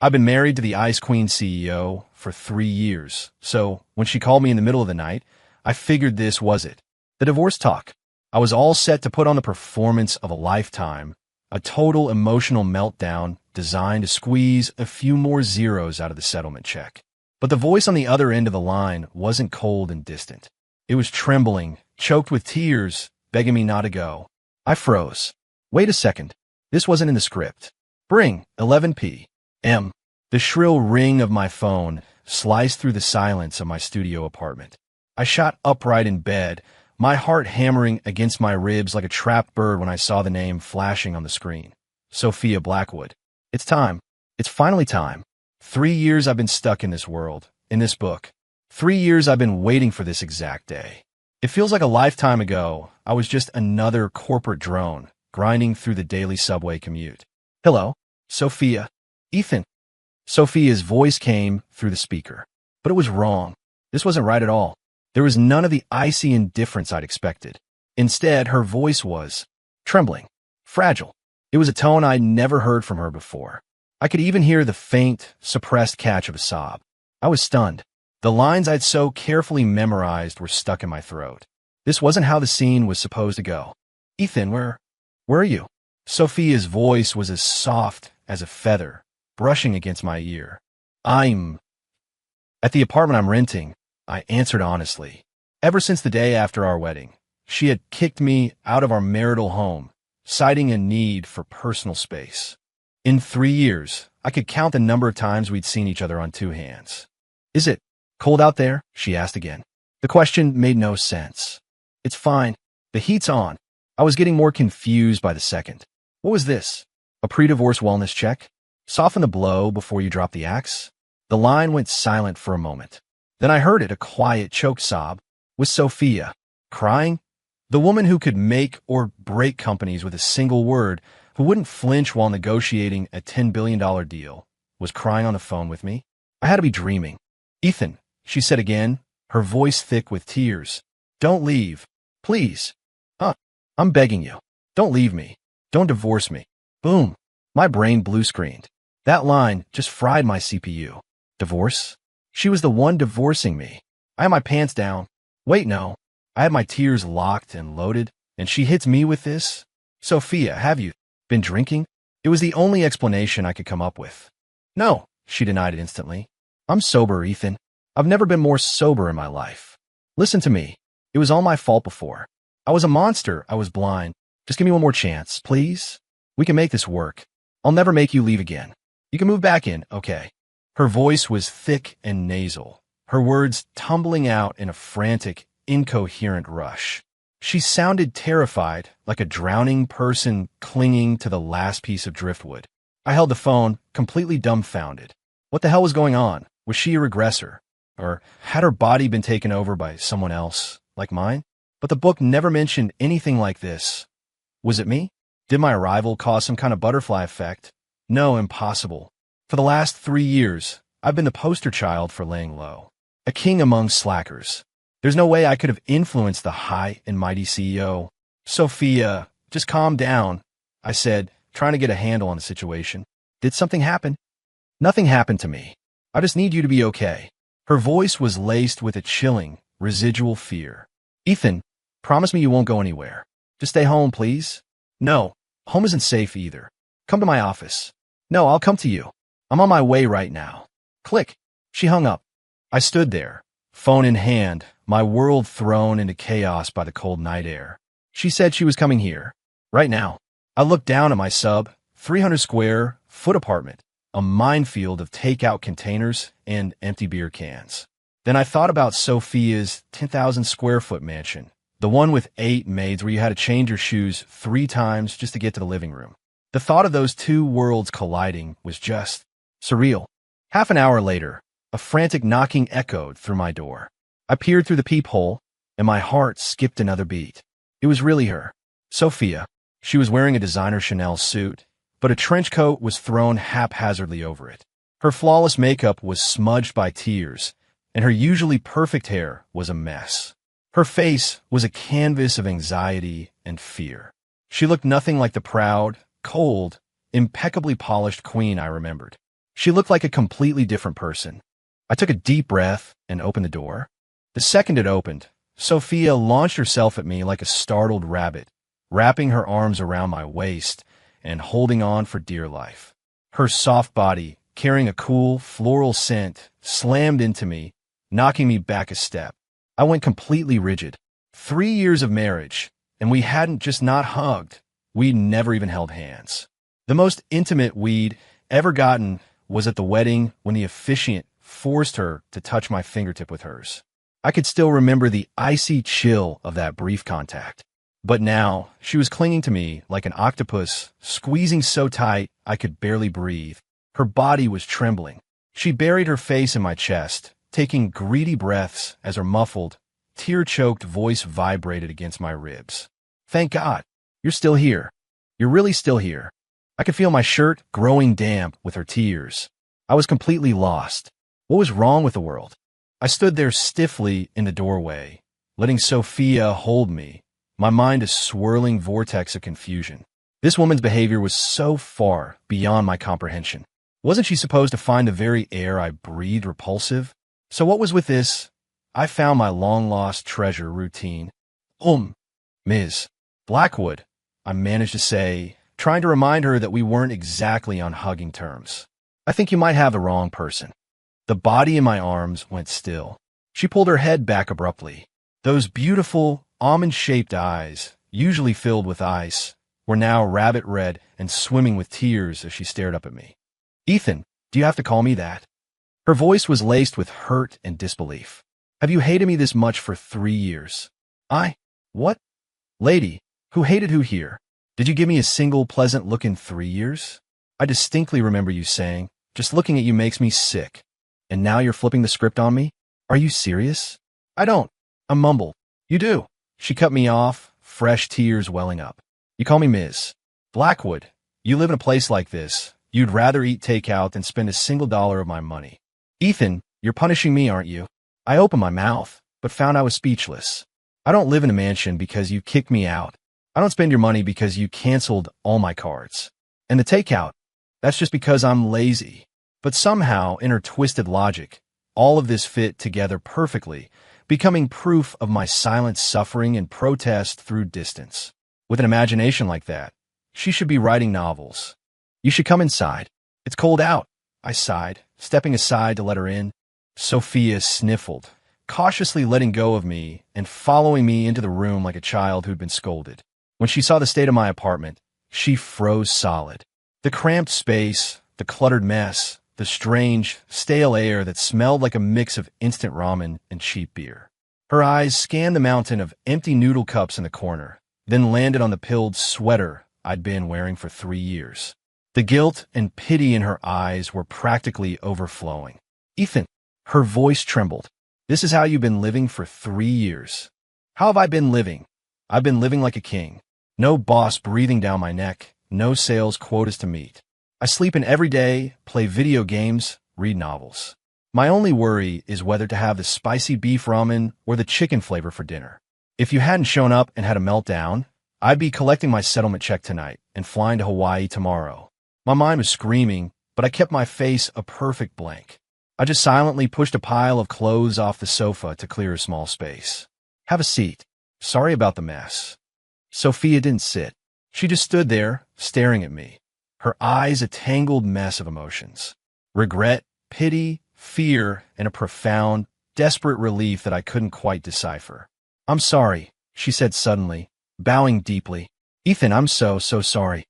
I've been married to the Ice Queen CEO for 3 years, so when she called me in the middle of the night, I figured this was it. The divorce talk. I was all set to put on the performance of a lifetime, a total emotional meltdown designed to squeeze a few more zeros out of the settlement check. But the voice on the other end of the line wasn't cold and distant. It was trembling, choked with tears, begging me not to go. I froze. Wait a second. This wasn't in the script. Bring 11 p.m. The shrill ring of my phone sliced through the silence of my studio apartment. I shot upright in bed, my heart hammering against my ribs like a trapped bird when I saw the name flashing on the screen. Sophia Blackwood. It's time. It's finally time. 3 years I've been stuck in this world, in this book. 3 years I've been waiting for this exact day. It feels like a lifetime ago, I was just another corporate drone, grinding through the daily subway commute. Hello, Sophia. Ethan. Sophia's voice came through the speaker. But it was wrong. This wasn't right at all. There was none of the icy indifference I'd expected. Instead, her voice was trembling, fragile. It was a tone I'd never heard from her before. I could even hear the faint, suppressed catch of a sob. I was stunned. The lines I'd so carefully memorized were stuck in my throat. This wasn't how the scene was supposed to go. Ethan, where are you? Sophia's voice was as soft as a feather, brushing against my ear. I'm at the apartment I'm renting, I answered honestly. Ever since the day after our wedding, she had kicked me out of our marital home, citing a need for personal space. In 3 years, I could count the number of times we'd seen each other on 2 hands. Is it cold out there? She asked again. The question made no sense. It's fine. The heat's on. I was getting more confused by the second. What was this? A pre-divorce wellness check? Soften the blow before you drop the axe? The line went silent for a moment. Then I heard it, a quiet, choked sob. Was Sophia crying? The woman who could make or break companies with a single word, who wouldn't flinch while negotiating a $10 billion deal, was crying on the phone with me? I had to be dreaming. Ethan, she said again, her voice thick with tears. Don't leave. Please. I'm begging you. Don't leave me. Don't divorce me. Boom. My brain blue-screened. That line just fried my CPU. Divorce? She was the one divorcing me. I had my pants down. Wait, no. I had my tears locked and loaded, and she hits me with this? Sophia, have you been drinking? It was the only explanation I could come up with. No, she denied it instantly. I'm sober, Ethan. I've never been more sober in my life. Listen to me. It was all my fault before. I was a monster. I was blind. Just give me one more chance, please. We can make this work. I'll never make you leave again. You can move back in, okay? Her voice was thick and nasal, her words tumbling out in a frantic, incoherent rush. She sounded terrified, like a drowning person clinging to the last piece of driftwood. I held the phone, completely dumbfounded. What the hell was going on? Was she a regressor? Or had her body been taken over by someone else, like mine? But the book never mentioned anything like this. Was it me? Did my arrival cause some kind of butterfly effect? No, impossible. For the last 3 years, I've been the poster child for laying low. A king among slackers. There's no way I could have influenced the high and mighty CEO. Sophia, just calm down, I said, trying to get a handle on the situation. Did something happen? Nothing happened to me. I just need you to be okay. Her voice was laced with a chilling, residual fear. Ethan, promise me you won't go anywhere. Just stay home, please. No, home isn't safe either. Come to my office. No, I'll come to you. I'm on my way right now. Click. She hung up. I stood there, phone in hand, my world thrown into chaos by the cold night air. She said she was coming here. Right now. I looked down at my 300 square foot apartment, a minefield of takeout containers and empty beer cans. Then I thought about Sophia's 10,000 square foot mansion, the one with 8 maids where you had to change your shoes 3 times just to get to the living room. The thought of those 2 worlds colliding was just surreal. Half an hour later, a frantic knocking echoed through my door. I peered through the peephole, and my heart skipped another beat. It was really her, Sophia. She was wearing a designer Chanel suit, but a trench coat was thrown haphazardly over it. Her flawless makeup was smudged by tears, and her usually perfect hair was a mess. Her face was a canvas of anxiety and fear. She looked nothing like the proud, cold, impeccably polished queen I remembered. She looked like a completely different person. I took a deep breath and opened the door. The second it opened, Sophia launched herself at me like a startled rabbit, wrapping her arms around my waist and holding on for dear life. Her soft body, carrying a cool, floral scent, slammed into me, knocking me back a step. I went completely rigid. 3 years of marriage, and we hadn't just not hugged. We'd never even held hands. The most intimate we'd ever gotten was at the wedding when the officiant forced her to touch my fingertip with hers. I could still remember the icy chill of that brief contact. But now, she was clinging to me like an octopus, squeezing so tight I could barely breathe. Her body was trembling. She buried her face in my chest, taking greedy breaths as her muffled, tear-choked voice vibrated against my ribs. Thank God, you're still here. You're really still here. I could feel my shirt growing damp with her tears. I was completely lost. What was wrong with the world? I stood there stiffly in the doorway, letting Sophia hold me, my mind a swirling vortex of confusion. This woman's behavior was so far beyond my comprehension. Wasn't she supposed to find the very air I breathed repulsive? So what was with this? I found my long-lost treasure routine. Ms. Blackwood, I managed to say, trying to remind her that we weren't exactly on hugging terms. I think you might have the wrong person. The body in my arms went still. She pulled her head back abruptly. Those beautiful, almond-shaped eyes, usually filled with ice, were now rabbit red and swimming with tears as she stared up at me. Ethan, do you have to call me that? Her voice was laced with hurt and disbelief. Have you hated me this much for 3 years? What? Lady, who hated who here? Did you give me a single pleasant look in 3 years? I distinctly remember you saying, just looking at you makes me sick. And now you're flipping the script on me? Are you serious? I don't. I mumbled. You do. She cut me off, fresh tears welling up. You call me Ms. Blackwood. You live in a place like this. You'd rather eat takeout than spend a single dollar of my money. Ethan, you're punishing me, aren't you? I opened my mouth, but found I was speechless. I don't live in a mansion because you kicked me out. I don't spend your money because you canceled all my cards. And the takeout, that's just because I'm lazy. But somehow, in her twisted logic, all of this fit together perfectly, becoming proof of my silent suffering and protest through distance. With an imagination like that, she should be writing novels. You should come inside. It's cold out, I sighed, stepping aside to let her in. Sophia sniffled, cautiously letting go of me and following me into the room like a child who'd been scolded. When she saw the state of my apartment, she froze solid. The cramped space, the cluttered mess, the strange, stale air that smelled like a mix of instant ramen and cheap beer. Her eyes scanned the mountain of empty noodle cups in the corner, then landed on the pilled sweater I'd been wearing for 3 years. The guilt and pity in her eyes were practically overflowing. Ethan, her voice trembled. This is how you've been living for 3 years. How have I been living? I've been living like a king. No boss breathing down my neck, no sales quotas to meet. I sleep in every day, play video games, read novels. My only worry is whether to have the spicy beef ramen or the chicken flavor for dinner. If you hadn't shown up and had a meltdown, I'd be collecting my settlement check tonight and flying to Hawaii tomorrow. My mind was screaming, but I kept my face a perfect blank. I just silently pushed a pile of clothes off the sofa to clear a small space. Have a seat. Sorry about the mess. Sophia didn't sit. She just stood there, staring at me, her eyes a tangled mess of emotions. Regret, pity, fear, and a profound, desperate relief that I couldn't quite decipher. I'm sorry, she said suddenly, bowing deeply. Ethan, I'm so sorry.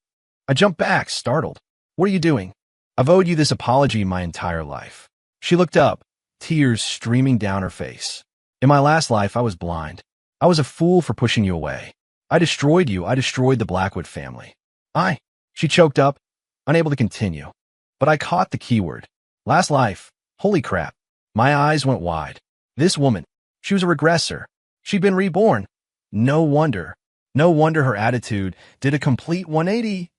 I jumped back, startled. What are you doing? I've owed you this apology my entire life. She looked up, tears streaming down her face. In my last life, I was blind. I was a fool for pushing you away. I destroyed you. I destroyed the Blackwood family. She choked up, unable to continue. But I caught the keyword. Last life. Holy crap. My eyes went wide. This woman, she was a regressor. She'd been reborn. No wonder her attitude did a complete 180.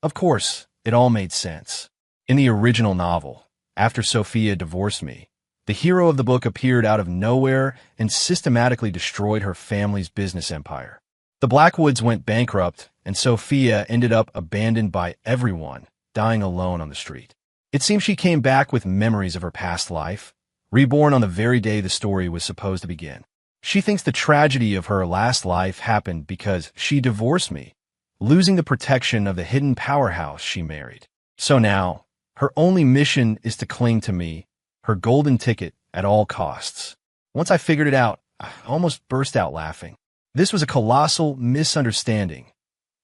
Of course, it all made sense. In the original novel, after Sophia divorced me, the hero of the book appeared out of nowhere and systematically destroyed her family's business empire. The Blackwoods went bankrupt, and Sophia ended up abandoned by everyone, dying alone on the street. It seems she came back with memories of her past life, reborn on the very day the story was supposed to begin. She thinks the tragedy of her last life happened because she divorced me, losing the protection of the hidden powerhouse she married. So now, her only mission is to cling to me, her golden ticket, at all costs. Once I figured it out, I almost burst out laughing. This was a colossal misunderstanding.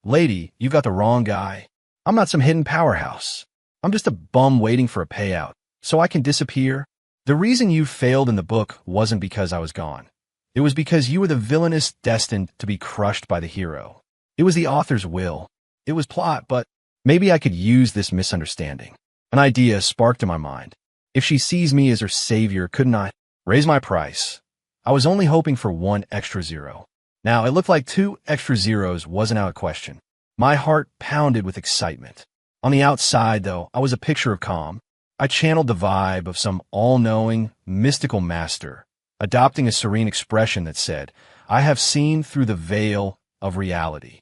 Lady, you got the wrong guy. I'm not some hidden powerhouse. I'm just a bum waiting for a payout, so I can disappear. The reason you failed in the book wasn't because I was gone. It was because you were the villainess destined to be crushed by the hero. It was the author's will. It was plot, but maybe I could use this misunderstanding. An idea sparked in my mind. If she sees me as her savior, couldn't I raise my price? I was only hoping for one extra zero. Now, it looked like 2 extra zeros wasn't out of question. My heart pounded with excitement. On the outside, though, I was a picture of calm. I channeled the vibe of some all-knowing, mystical master, adopting a serene expression that said, I have seen through the veil of reality.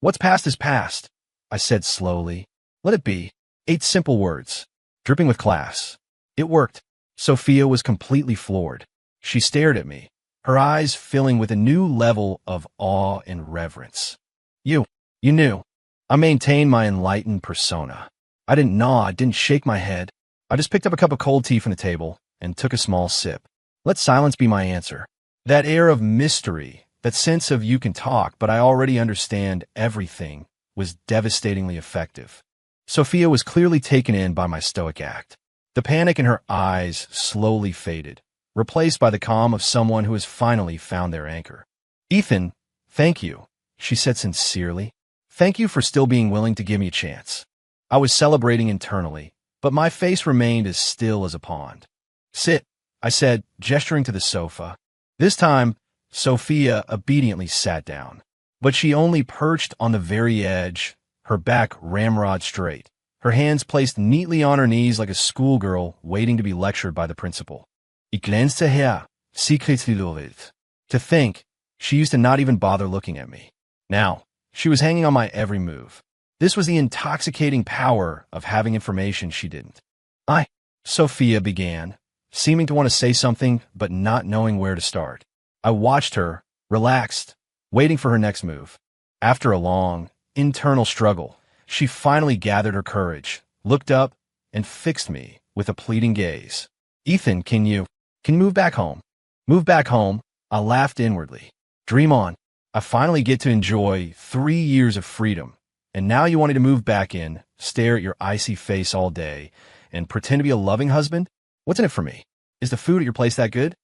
What's past is past, I said slowly. Let it be. 8 simple words, dripping with class. It worked. Sophia was completely floored. She stared at me, her eyes filling with a new level of awe and reverence. You knew. I maintained my enlightened persona. I didn't nod, didn't shake my head. I just picked up a cup of cold tea from the table and took a small sip. Let silence be my answer. That air of mystery, that sense of you can talk, but I already understand everything, was devastatingly effective. Sophia was clearly taken in by my stoic act. The panic in her eyes slowly faded, replaced by the calm of someone who has finally found their anchor. Ethan, thank you, she said sincerely. Thank you for still being willing to give me a chance. I was celebrating internally, but my face remained as still as a pond. Sit, I said, gesturing to the sofa. This time, Sophia obediently sat down, but she only perched on the very edge, her back ramrod straight, her hands placed neatly on her knees like a schoolgirl waiting to be lectured by the principal. Ich glänzte her, secretly loved. To think, she used to not even bother looking at me. Now, she was hanging on my every move. This was the intoxicating power of having information she didn't. Sophia began, seeming to want to say something but not knowing where to start. I watched her, relaxed, waiting for her next move. After a long, internal struggle, she finally gathered her courage, looked up, and fixed me with a pleading gaze. Ethan, can you move back home? Move back home, I laughed inwardly. Dream on. I finally get to enjoy 3 years of freedom, and now you want me to move back in, stare at your icy face all day, and pretend to be a loving husband? What's in it for me? Is the food at your place that good?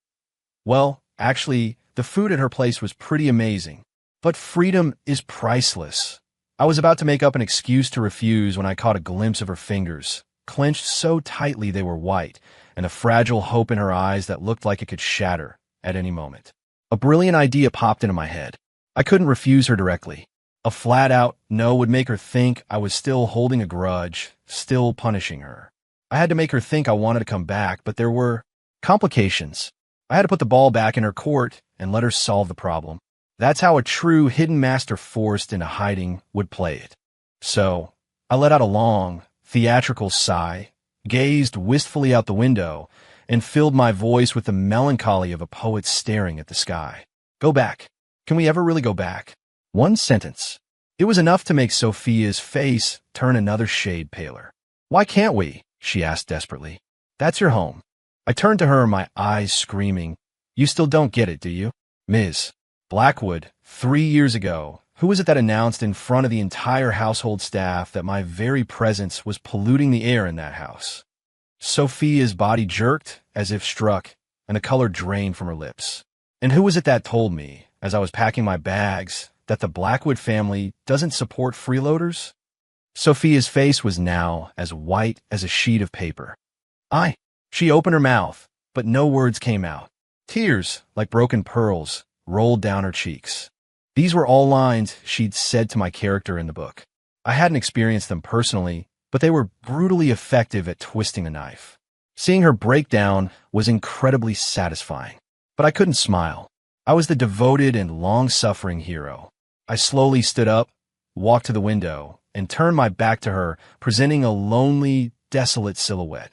Well, actually, the food at her place was pretty amazing, but freedom is priceless. I was about to make up an excuse to refuse when I caught a glimpse of her fingers, clenched so tightly they were white, and a fragile hope in her eyes that looked like it could shatter at any moment. A brilliant idea popped into my head. I couldn't refuse her directly. A flat-out no would make her think I was still holding a grudge, still punishing her. I had to make her think I wanted to come back, but there were complications. I had to put the ball back in her court and let her solve the problem. That's how a true hidden master forced into hiding would play it. So, I let out a long, theatrical sigh, gazed wistfully out the window, and filled my voice with the melancholy of a poet staring at the sky. Go back. Can we ever really go back? One sentence. It was enough to make Sophia's face turn another shade paler. Why can't we? She asked desperately. That's your home. I turned to her, my eyes screaming. You still don't get it, do you? Ms. Blackwood, 3 years ago, who was it that announced in front of the entire household staff that my very presence was polluting the air in that house? Sophia's body jerked as if struck, and the color drained from her lips. And who was it that told me, as I was packing my bags, that the Blackwood family doesn't support freeloaders? Sophia's face was now as white as a sheet of paper. She opened her mouth, but no words came out. Tears, like broken pearls, rolled down her cheeks. These were all lines she'd said to my character in the book. I hadn't experienced them personally, but they were brutally effective at twisting a knife. Seeing her break down was incredibly satisfying, but I couldn't smile. I was the devoted and long-suffering hero. I slowly stood up, walked to the window, and turned my back to her, presenting a lonely, desolate silhouette.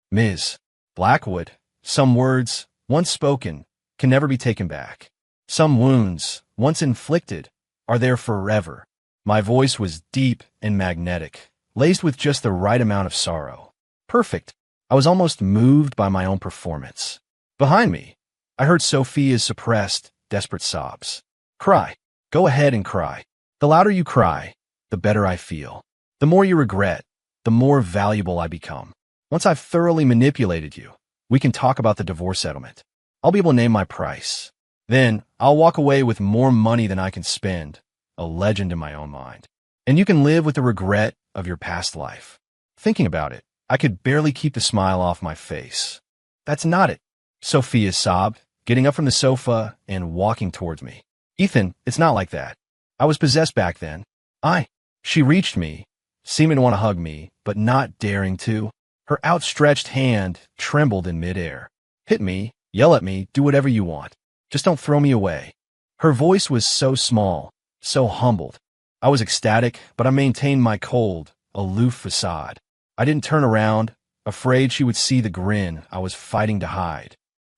Ms. Blackwood, some words, once spoken, can never be taken back. Some wounds, once inflicted, are there forever. My voice was deep and magnetic, laced with just the right amount of sorrow. Perfect. I was almost moved by my own performance. Behind me, I heard Sophia's suppressed, desperate sobs. Cry. Go ahead and cry. The louder you cry, the better I feel. The more you regret, the more valuable I become. Once I've thoroughly manipulated you, we can talk about the divorce settlement. I'll be able to name my price. Then I'll walk away with more money than I can spend, a legend in my own mind. And you can live with the regret of your past life. Thinking about it, I could barely keep the smile off my face. That's not it, Sophia sobbed, getting up from the sofa and walking towards me. Ethan, it's not like that. I was possessed back then. She reached me, seeming to want to hug me, but not daring to. Her outstretched hand trembled in midair. Hit me, yell at me, do whatever you want. Just don't throw me away. Her voice was so small, so humbled. I was ecstatic, but I maintained my cold, aloof facade. I didn't turn around, afraid she would see the grin I was fighting to hide.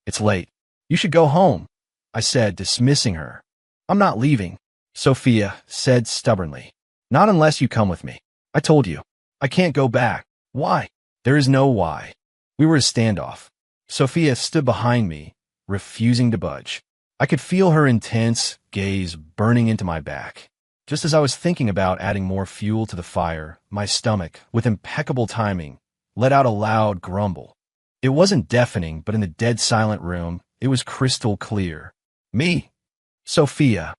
It's late. You should go home, I said, dismissing her. I'm not leaving, Sophia said stubbornly. Not unless you come with me. I told you. I can't go back. Why? There is no why. We were a standoff. Sophia stood behind me, refusing to budge. I could feel her intense gaze burning into my back. Just as I was thinking about adding more fuel to the fire, my stomach, with impeccable timing, let out a loud grumble. It wasn't deafening, but in the dead silent room, it was crystal clear. Me. Sophia.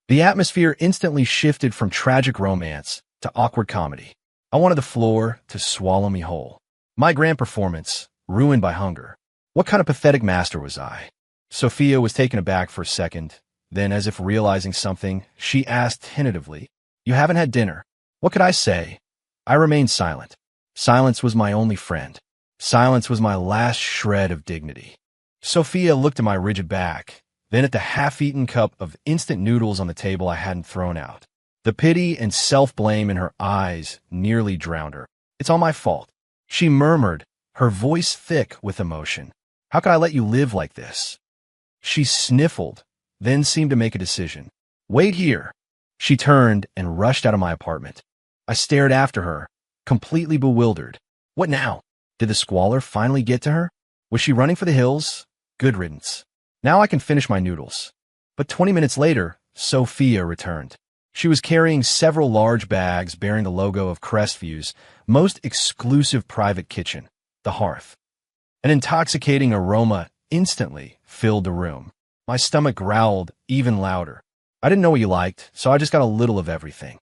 The atmosphere instantly shifted from tragic romance to awkward comedy. I wanted the floor to swallow me whole. My grand performance, ruined by hunger. What kind of pathetic master was I? Sophia was taken aback for a second. Then, as if realizing something, she asked tentatively, You haven't had dinner. What could I say? I remained silent. Silence was my only friend. Silence was my last shred of dignity. Sophia looked at my rigid back, then at the half-eaten cup of instant noodles on the table I hadn't thrown out. The pity and self-blame in her eyes nearly drowned her. It's all my fault, she murmured, her voice thick with emotion. How could I let you live like this? She sniffled, then seemed to make a decision. Wait here. She turned and rushed out of my apartment. I stared after her, completely bewildered. What now? Did the squalor finally get to her? Was she running for the hills? Good riddance. Now I can finish my noodles. But 20 minutes later, Sophia returned. She was carrying several large bags bearing the logo of Crestview's most exclusive private kitchen, the hearth. An intoxicating aroma instantly filled the room. My stomach growled even louder. I didn't know what you liked, so I just got a little of everything.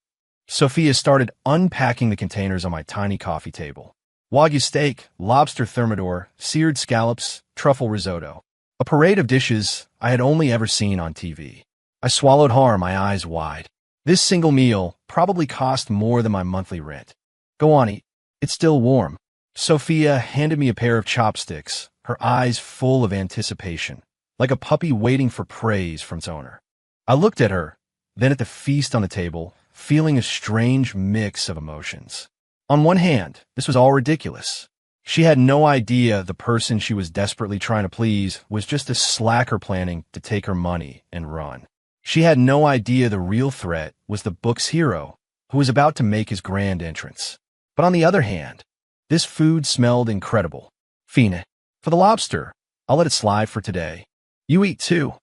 Sophia started unpacking the containers on my tiny coffee table. Wagyu steak, lobster thermidor, seared scallops, truffle risotto. A parade of dishes I had only ever seen on TV. I swallowed hard, my eyes wide. This single meal probably cost more than my monthly rent. Go on, eat. It's still warm. Sophia handed me a pair of chopsticks, her eyes full of anticipation, like a puppy waiting for praise from its owner. I looked at her, then at the feast on the table, feeling a strange mix of emotions. On one hand, this was all ridiculous. She had no idea the person she was desperately trying to please was just a slacker planning to take her money and run. She had no idea the real threat was the book's hero, who was about to make his grand entrance. But on the other hand, this food smelled incredible. Fine. For the lobster, I'll let it slide for today. You eat too,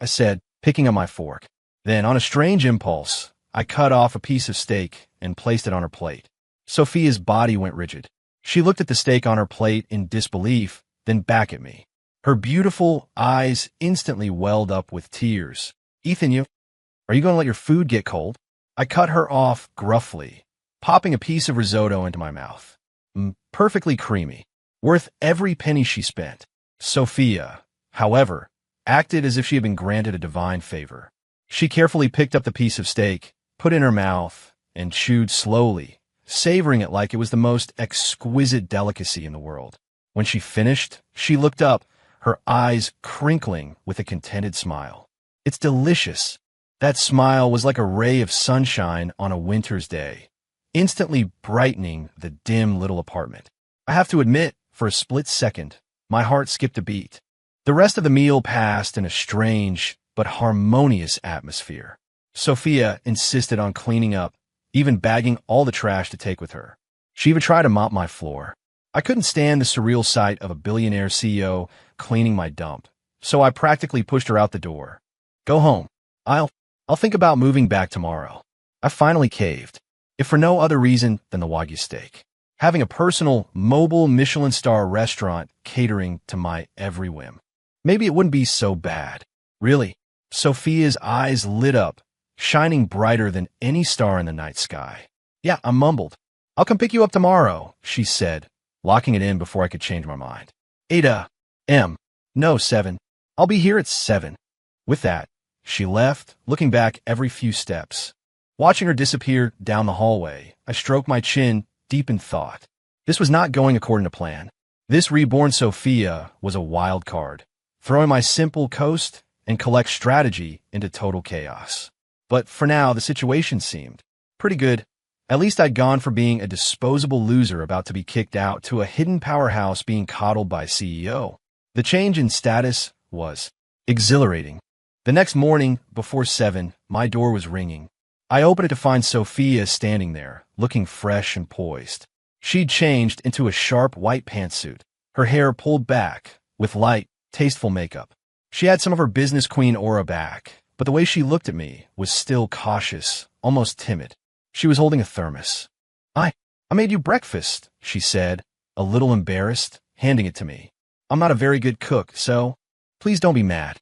I said, picking up my fork. Then, on a strange impulse, I cut off a piece of steak and placed it on her plate. Sophia's body went rigid. She looked at the steak on her plate in disbelief, then back at me. Her beautiful eyes instantly welled up with tears. Ethan, are you going to let your food get cold? I cut her off gruffly, popping a piece of risotto into my mouth. Perfectly creamy, worth every penny she spent. Sophia, however, acted as if she had been granted a divine favor. She carefully picked up the piece of steak, put it in her mouth, and chewed slowly, savoring it like it was the most exquisite delicacy in the world. When she finished, she looked up, her eyes crinkling with a contented smile. It's delicious. That smile was like a ray of sunshine on a winter's day, instantly brightening the dim little apartment. I have to admit, for a split second, my heart skipped a beat. The rest of the meal passed in a strange but harmonious atmosphere. Sophia insisted on cleaning up, even bagging all the trash to take with her. She even tried to mop my floor. I couldn't stand the surreal sight of a billionaire CEO cleaning my dump, so I practically pushed her out the door. Go home. I'll think about moving back tomorrow. I finally caved, if for no other reason than the Wagyu steak. Having a personal, mobile Michelin star restaurant catering to my every whim. Maybe it wouldn't be so bad. Really, Sophia's eyes lit up, shining brighter than any star in the night sky. Yeah, I mumbled. I'll come pick you up tomorrow, she said, locking it in before I could change my mind. 8 a.m. No, 7. I'll be here at 7. With that, she left, looking back every few steps. Watching her disappear down the hallway, I stroked my chin, deep in thought. This was not going according to plan. This reborn Sophia was a wild card, throwing my simple coast and collect strategy into total chaos. But for now, the situation seemed pretty good. At least I'd gone from being a disposable loser about to be kicked out to a hidden powerhouse being coddled by a CEO. The change in status was exhilarating. The next morning, before 7, my door was ringing. I opened it to find Sophia standing there, looking fresh and poised. She'd changed into a sharp white pantsuit, her hair pulled back, with light, tasteful makeup. She had some of her business queen aura back, but the way she looked at me was still cautious, almost timid. She was holding a thermos. I made you breakfast, she said, a little embarrassed, handing it to me. I'm not a very good cook, so please don't be mad.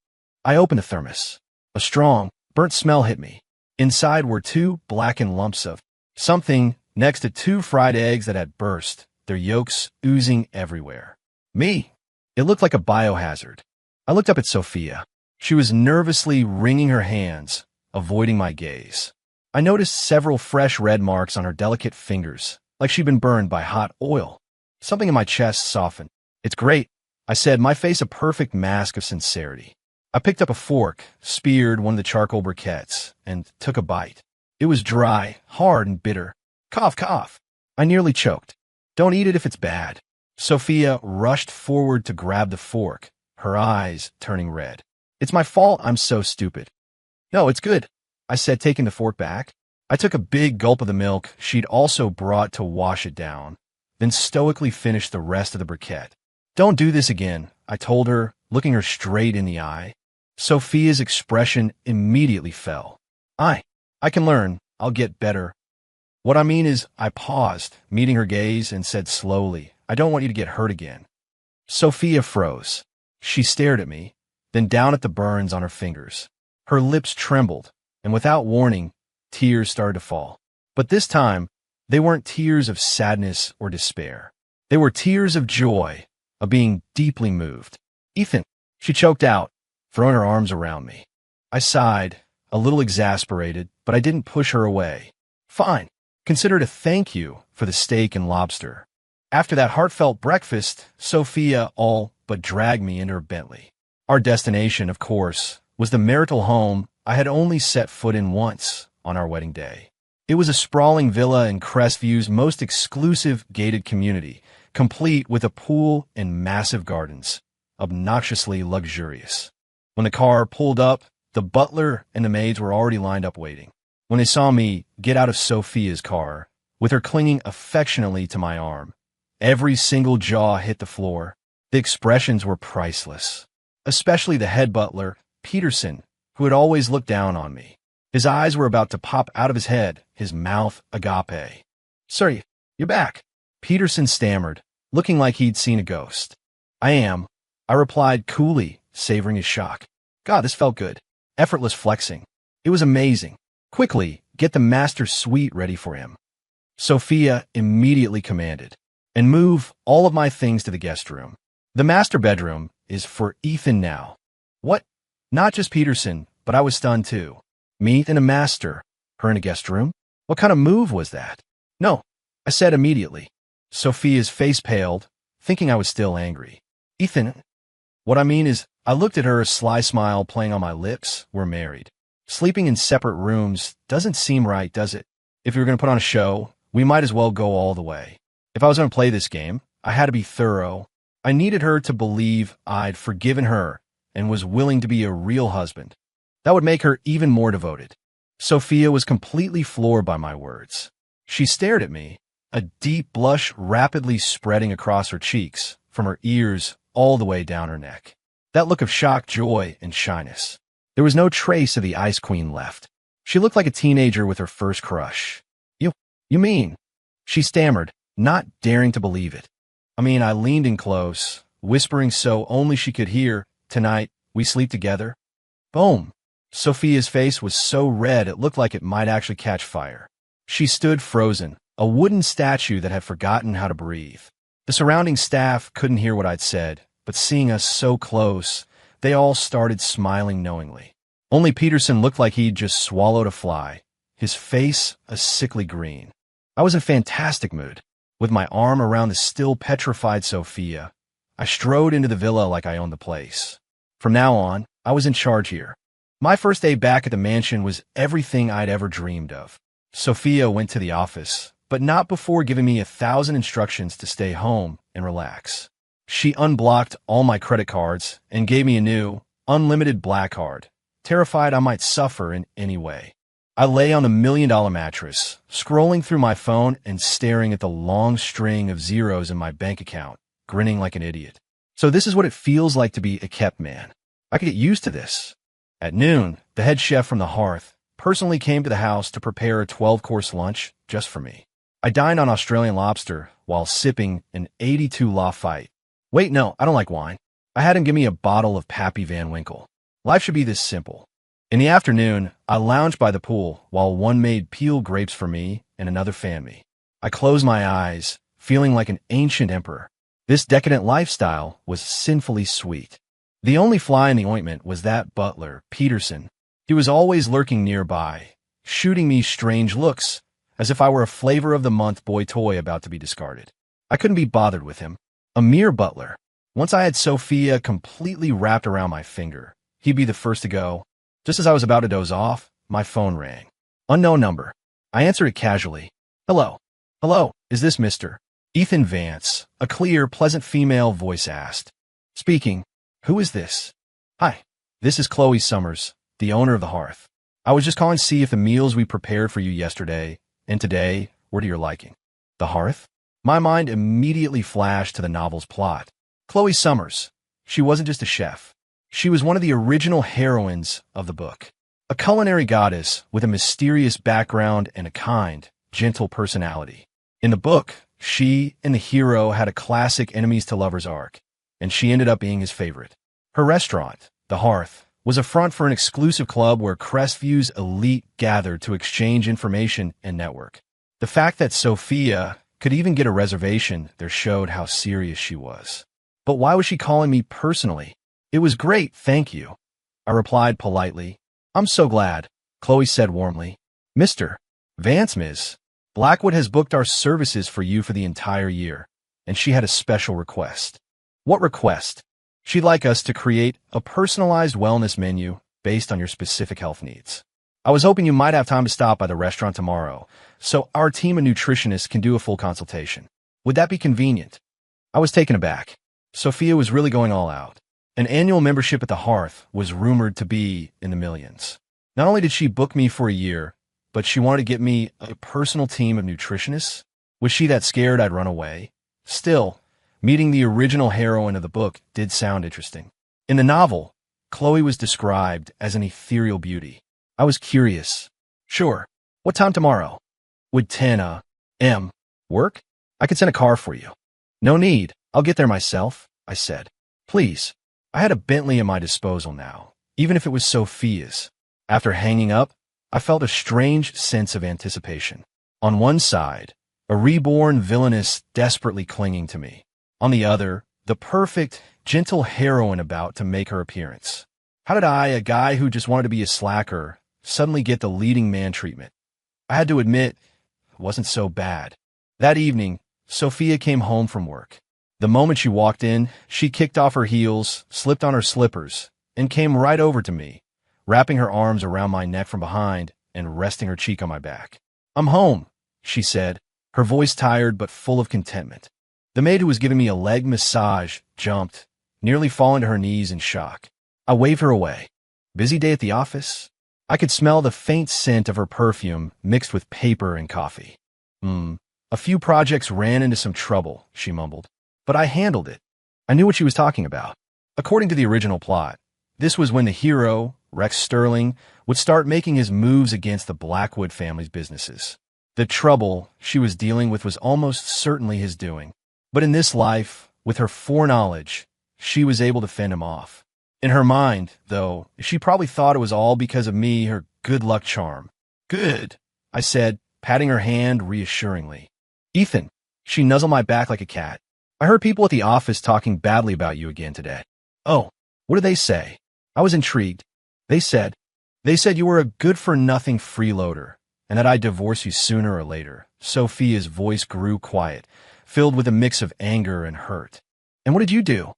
I opened the thermos. A strong, burnt smell hit me. Inside were 2 blackened lumps of something next to 2 fried eggs that had burst, their yolks oozing everywhere. Me. It looked like a biohazard. I looked up at Sophia. She was nervously wringing her hands, avoiding my gaze. I noticed several fresh red marks on her delicate fingers, like she'd been burned by hot oil. Something in my chest softened. It's great, I said, my face a perfect mask of sincerity. I picked up a fork, speared one of the charcoal briquettes, and took a bite. It was dry, hard, and bitter. Cough, cough. I nearly choked. Don't eat it if it's bad. Sophia rushed forward to grab the fork, her eyes turning red. It's my fault I'm so stupid. No, it's good, I said, taking the fork back. I took a big gulp of the milk she'd also brought to wash it down, then stoically finished the rest of the briquette. Don't do this again, I told her, looking her straight in the eye. Sophia's expression immediately fell. I can learn. I'll get better. What I mean is, I paused, meeting her gaze, and said slowly, I don't want you to get hurt again. Sophia froze. She stared at me, then down at the burns on her fingers. Her lips trembled, and without warning, tears started to fall. But this time, they weren't tears of sadness or despair. They were tears of joy, of being deeply moved. Ethan, she choked out, throwing her arms around me. I sighed, a little exasperated, but I didn't push her away. Fine. Consider it a thank you for the steak and lobster. After that heartfelt breakfast, Sophia all but dragged me into her Bentley. Our destination, of course, was the marital home I had only set foot in once on our wedding day. It was a sprawling villa in Crestview's most exclusive gated community, complete with a pool and massive gardens, obnoxiously luxurious. When the car pulled up, the butler and the maids were already lined up waiting. When they saw me get out of Sophia's car, with her clinging affectionately to my arm, every single jaw hit the floor. The expressions were priceless, especially the head butler, Peterson, who had always looked down on me. His eyes were about to pop out of his head, his mouth agape. Sir, you're back, Peterson stammered, looking like he'd seen a ghost. I am, I replied coolly, savoring his shock. God, this felt good. Effortless flexing. It was amazing. Quickly, get the master suite ready for him. Sophia immediately commanded. And move all of my things to the guest room. The master bedroom is for Ethan now. What? Not just Peterson, but I was stunned too. Me and a master, her in a guest room? What kind of move was that? No, I said immediately. Sophia's face paled, thinking I was still angry. Ethan, what I mean is, I looked at her, a sly smile playing on my lips. We're married. Sleeping in separate rooms doesn't seem right, does it? If we were going to put on a show, we might as well go all the way. If I was going to play this game, I had to be thorough. I needed her to believe I'd forgiven her and was willing to be a real husband. That would make her even more devoted. Sophia was completely floored by my words. She stared at me, a deep blush rapidly spreading across her cheeks, from her ears all the way down her neck. That look of shock, joy, and shyness. There was no trace of the Ice Queen left. She looked like a teenager with her first crush. You mean? She stammered, not daring to believe it. I leaned in close, whispering so only she could hear, "Tonight, we sleep together?" Boom! Sophia's face was so red it looked like it might actually catch fire. She stood frozen, a wooden statue that had forgotten how to breathe. The surrounding staff couldn't hear what I'd said, but seeing us so close, they all started smiling knowingly. Only Peterson looked like he'd just swallowed a fly, his face a sickly green. I was in fantastic mood. With my arm around the still petrified Sophia, I strode into the villa like I owned the place. From now on, I was in charge here. My first day back at the mansion was everything I'd ever dreamed of. Sophia went to the office, but not before giving me 1,000 instructions to stay home and relax. She unblocked all my credit cards and gave me a new, unlimited black card, terrified I might suffer in any way. I lay on the $1 million mattress, scrolling through my phone and staring at the long string of zeros in my bank account, grinning like an idiot. So this is what it feels like to be a kept man. I could get used to this. At noon, the head chef from the Hearth personally came to the house to prepare a 12-course lunch just for me. I dined on Australian lobster while sipping an 82 Lafite. Wait, no, I don't like wine. I had him give me a bottle of Pappy Van Winkle. Life should be this simple. In the afternoon, I lounged by the pool while one made peeled grapes for me and another fanned me. I closed my eyes, feeling like an ancient emperor. This decadent lifestyle was sinfully sweet. The only fly in the ointment was that butler, Peterson. He was always lurking nearby, shooting me strange looks, as if I were a flavor-of-the-month boy toy about to be discarded. I couldn't be bothered with him. A mere butler. Once I had Sophia completely wrapped around my finger, he'd be the first to go. Just as I was about to doze off, my phone rang. Unknown number. I answered it casually. Hello. Hello, is this Mr. Ethan Vance? A clear, pleasant female voice asked. Speaking. Who is this? Hi. This is Chloe Summers, the owner of the Hearth. I was just calling to see if the meals we prepared for you yesterday and today were to your liking. The Hearth? My mind immediately flashed to the novel's plot. Chloe Summers. She wasn't just a chef. She was one of the original heroines of the book. A culinary goddess with a mysterious background and a kind, gentle personality. In the book, she and the hero had a classic enemies-to-lovers arc, and she ended up being his favorite. Her restaurant, The Hearth, was a front for an exclusive club where Crestview's elite gathered to exchange information and network. The fact that Sophia could even get a reservation there showed how serious she was. But why was she calling me personally? It was great, thank you. I replied politely. I'm so glad, Chloe said warmly. Mr. Vance, Ms. Blackwood has booked our services for you for the entire year, and she had a special request. What request? She'd like us to create a personalized wellness menu based on your specific health needs. I was hoping you might have time to stop by the restaurant tomorrow, so our team of nutritionists can do a full consultation. Would that be convenient? I was taken aback. Sophia was really going all out. An annual membership at the Hearth was rumored to be in the millions. Not only did she book me for a year, but she wanted to get me a personal team of nutritionists. Was she that scared I'd run away? Still, meeting the original heroine of the book did sound interesting. In the novel, Chloe was described as an ethereal beauty. I was curious. Sure. What time tomorrow? Would 10 a.m. work? I could send a car for you. No need. I'll get there myself, I said. Please. I had a Bentley at my disposal now, even if it was Sophia's. After hanging up, I felt a strange sense of anticipation. On one side, a reborn villainess desperately clinging to me. On the other, the perfect, gentle heroine about to make her appearance. How did I, a guy who just wanted to be a slacker, suddenly get the leading man treatment? I had to admit, it wasn't so bad. That evening, Sophia came home from work. The moment she walked in, she kicked off her heels, slipped on her slippers, and came right over to me, wrapping her arms around my neck from behind and resting her cheek on my back. I'm home, she said, her voice tired but full of contentment. The maid who was giving me a leg massage jumped, nearly falling to her knees in shock. I waved her away. Busy day at the office? I could smell the faint scent of her perfume mixed with paper and coffee. A few projects ran into some trouble, she mumbled. But I handled it. I knew what she was talking about. According to the original plot, this was when the hero, Rex Sterling, would start making his moves against the Blackwood family's businesses. The trouble she was dealing with was almost certainly his doing. But in this life, with her foreknowledge, she was able to fend him off. In her mind, though, she probably thought it was all because of me, her good luck charm. Good, I said, patting her hand reassuringly. Ethan, she nuzzled my back like a cat. I heard people at the office talking badly about you again today. Oh, what did they say? I was intrigued. They said you were a good-for-nothing freeloader, and that I'd divorce you sooner or later. Sophia's voice grew quiet, filled with a mix of anger and hurt. And what did you do?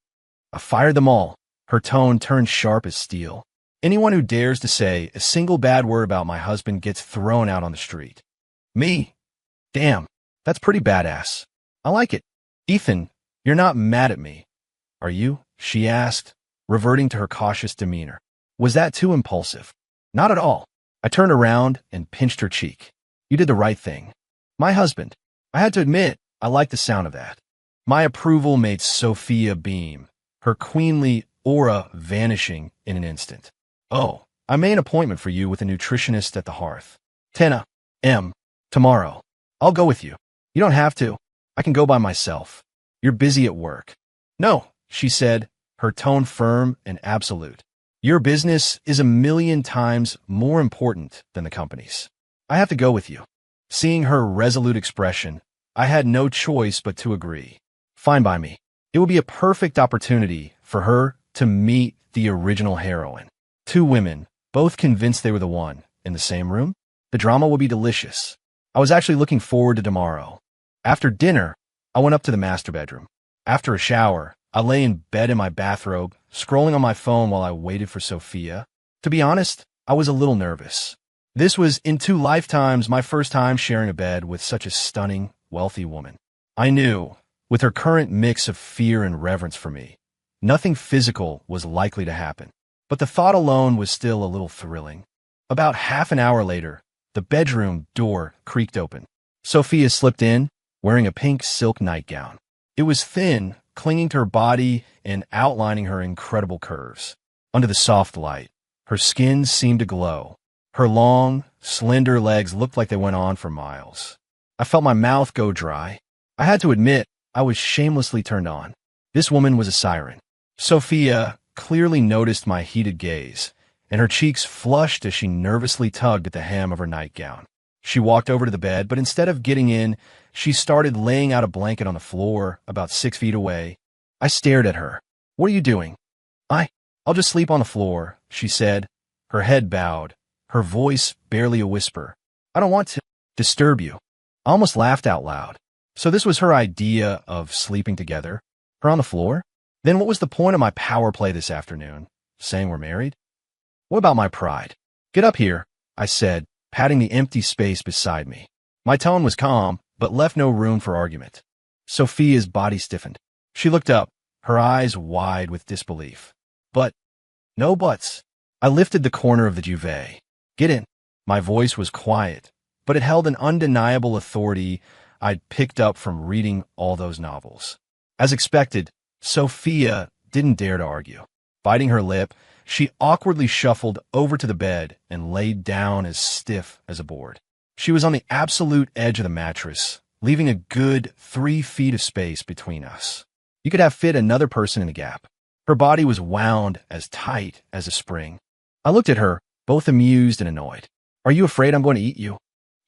I fired them all. Her tone turned sharp as steel. Anyone who dares to say a single bad word about my husband gets thrown out on the street. Me? Damn, that's pretty badass. I like it. Ethan, you're not mad at me, are you? She asked, reverting to her cautious demeanor. Was that too impulsive? Not at all. I turned around and pinched her cheek. You did the right thing. My husband. I had to admit, I liked the sound of that. My approval made Sophia beam, her queenly aura vanishing in an instant. Oh, I made an appointment for you with a nutritionist at the Hearth. 10 a.m. tomorrow. I'll go with you. You don't have to. I can go by myself. You're busy at work. No, she said, her tone firm and absolute. Your business is 1,000,000 times more important than the company's. I have to go with you. Seeing her resolute expression, I had no choice but to agree. Fine by me. It would be a perfect opportunity for her to meet the original heroine. Two women, both convinced they were the one, in the same room. The drama would be delicious. I was actually looking forward to tomorrow. After dinner, I went up to the master bedroom. After a shower, I lay in bed in my bathrobe, scrolling on my phone while I waited for Sophia. To be honest, I was a little nervous. This was, in 2 lifetimes, my first time sharing a bed with such a stunning, wealthy woman. I knew, with her current mix of fear and reverence for me, nothing physical was likely to happen. But the thought alone was still a little thrilling. About half an hour later, the bedroom door creaked open. Sophia slipped in, wearing a pink silk nightgown. It was thin, clinging to her body and outlining her incredible curves. Under the soft light, her skin seemed to glow. Her long, slender legs looked like they went on for miles. I felt my mouth go dry. I had to admit, I was shamelessly turned on. This woman was a siren. Sophia clearly noticed my heated gaze, and her cheeks flushed as she nervously tugged at the hem of her nightgown. She walked over to the bed, but instead of getting in, she started laying out a blanket on the floor about 6 feet away. I stared at her. What are you doing? I'll just sleep on the floor, she said, her head bowed, her voice barely a whisper. I don't want to disturb you. I almost laughed out loud. So this was her idea of sleeping together? Her on the floor? Then what was the point of my power play this afternoon? Saying we're married? What about my pride? Get up here, I said, patting the empty space beside me. My tone was calm, but left no room for argument. Sophia's body stiffened. She looked up, her eyes wide with disbelief. But, no buts. I lifted the corner of the duvet. Get in. My voice was quiet, but it held an undeniable authority I'd picked up from reading all those novels. As expected, Sophia didn't dare to argue. Biting her lip, she awkwardly shuffled over to the bed and laid down as stiff as a board. She was on the absolute edge of the mattress, leaving a good 3 feet of space between us. You could have fit another person in the gap. Her body was wound as tight as a spring. I looked at her, both amused and annoyed. Are you afraid I'm going to eat you?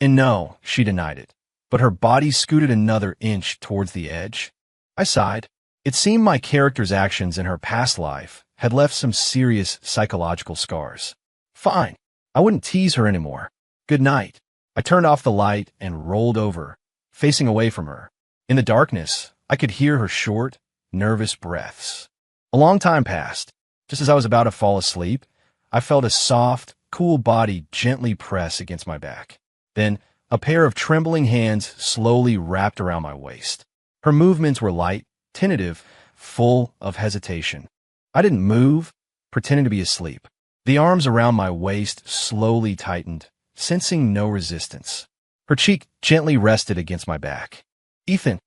And no, she denied it. But her body scooted another inch towards the edge. I sighed. It seemed my character's actions in her past life had left some serious psychological scars. Fine. I wouldn't tease her anymore. Good night. I turned off the light and rolled over, facing away from her. In the darkness, I could hear her short, nervous breaths. A long time passed. Just as I was about to fall asleep, I felt a soft, cool body gently press against my back. Then, a pair of trembling hands slowly wrapped around my waist. Her movements were light, tentative, full of hesitation. I didn't move, pretending to be asleep. The arms around my waist slowly tightened, sensing no resistance. Her cheek gently rested against my back. "Ethan,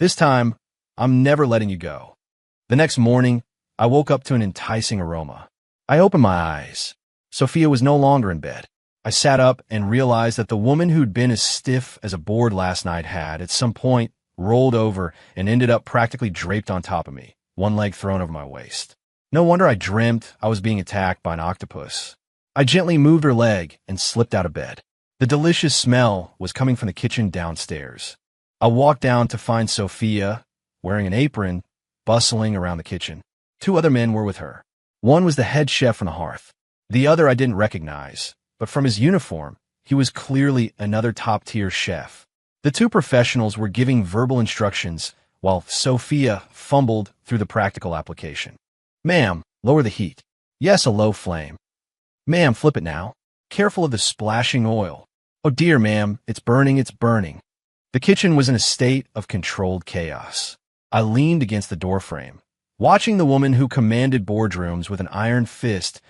this time, I'm never letting you go." The next morning, I woke up to an enticing aroma. I opened my eyes. Sophia was no longer in bed. I sat up and realized that the woman who'd been as stiff as a board last night had, at some point, rolled over and ended up practically draped on top of me, one leg thrown over my waist. No wonder I dreamt I was being attacked by an octopus. I gently moved her leg and slipped out of bed. The delicious smell was coming from the kitchen downstairs. I walked down to find Sophia, wearing an apron, bustling around the kitchen. 2 other men were with her. One was the head chef on the hearth. The other I didn't recognize, but from his uniform, he was clearly another top-tier chef. The 2 professionals were giving verbal instructions, while Sophia fumbled through the practical application. "Ma'am, lower the heat." "Yes, a low flame." "Ma'am, flip it now. Careful of the splashing oil." "Oh dear, ma'am, it's burning, it's burning." The kitchen was in a state of controlled chaos. I leaned against the doorframe, watching the woman who commanded boardrooms with an iron fist,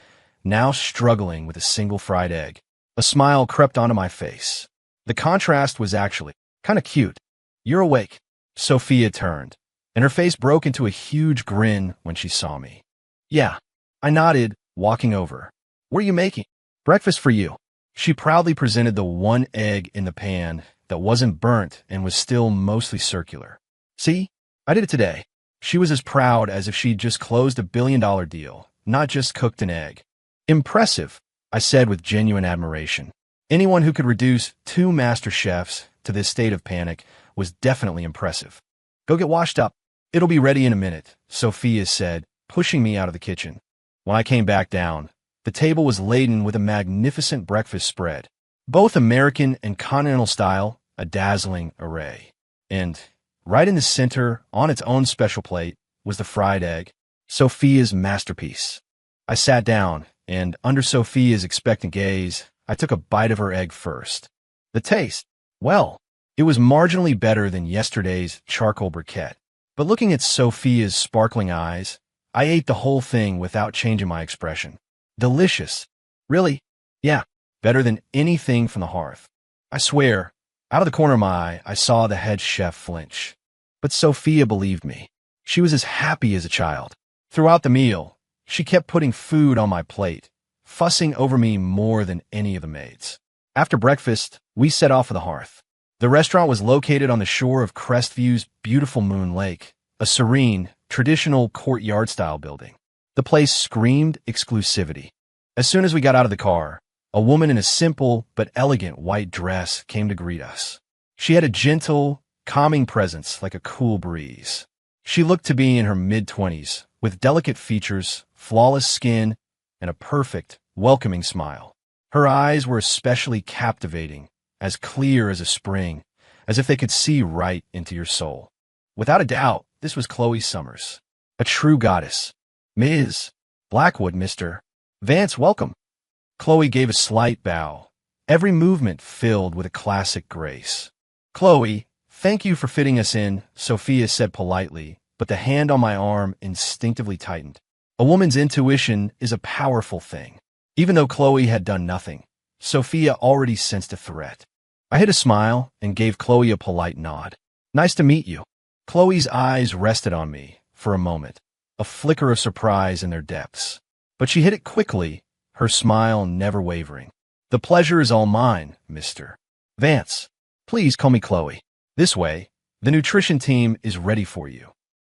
now struggling with a single fried egg. A smile crept onto my face. The contrast was actually kind of cute. "You're awake." Sophia turned, and her face broke into a huge grin when she saw me. "Yeah." I nodded, walking over. "What are you making?" "Breakfast for you." She proudly presented the 1 egg in the pan that wasn't burnt and was still mostly circular. "See? I did it today." She was as proud as if she'd just closed a billion-dollar deal, not just cooked an egg. "Impressive," I said with genuine admiration. Anyone who could reduce 2 master chefs to this state of panic was definitely impressive. "Go get washed up. It'll be ready in a minute," Sophia said, pushing me out of the kitchen. When I came back down, the table was laden with a magnificent breakfast spread. Both American and continental style, a dazzling array. And right in the center, on its own special plate, was the fried egg, Sophia's masterpiece. I sat down, and under Sophia's expectant gaze, I took a bite of her egg first. The taste, well, it was marginally better than yesterday's charcoal briquette. But looking at Sophia's sparkling eyes, I ate the whole thing without changing my expression. Delicious. Really? Yeah, better than anything from the hearth. I swear, out of the corner of my eye, I saw the head chef flinch. But Sophia believed me. She was as happy as a child. Throughout the meal, she kept putting food on my plate, fussing over me more than any of the maids. After breakfast, we set off for the hearth. The restaurant was located on the shore of Crestview's beautiful Moon Lake, a serene, traditional courtyard-style building. The place screamed exclusivity. As soon as we got out of the car, a woman in a simple but elegant white dress came to greet us. She had a gentle, calming presence like a cool breeze. She looked to be in her mid-20s, with delicate features, flawless skin, and a perfect, welcoming smile. Her eyes were especially captivating, as clear as a spring, as if they could see right into your soul. Without a doubt, this was Chloe Summers, a true goddess. "Ms. Blackwood, Mr. Vance, welcome." Chloe gave a slight bow, every movement filled with a classic grace. "Chloe, thank you for fitting us in," Sophia said politely, but the hand on my arm instinctively tightened. A woman's intuition is a powerful thing. Even though Chloe had done nothing, Sophia already sensed a threat. I hid a smile and gave Chloe a polite nod. "Nice to meet you." Chloe's eyes rested on me for a moment, a flicker of surprise in their depths. But she hid it quickly, her smile never wavering. "The pleasure is all mine, Mr. Vance. Please call me Chloe. This way, the nutrition team is ready for you."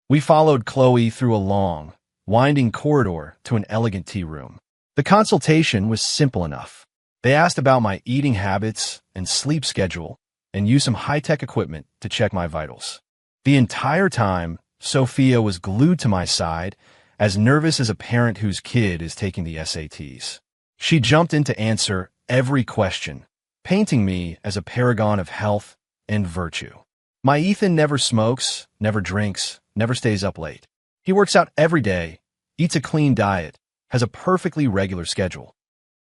We followed Chloe through a long, winding corridor to an elegant tea room. The consultation was simple enough. They asked about my eating habits and sleep schedule and used some high-tech equipment to check my vitals. The entire time, Sophia was glued to my side, as nervous as a parent whose kid is taking the SATs. She jumped in to answer every question, painting me as a paragon of health and virtue. My Ethan never smokes, never drinks, never stays up late. He works out every day, eats a clean diet, has a perfectly regular schedule.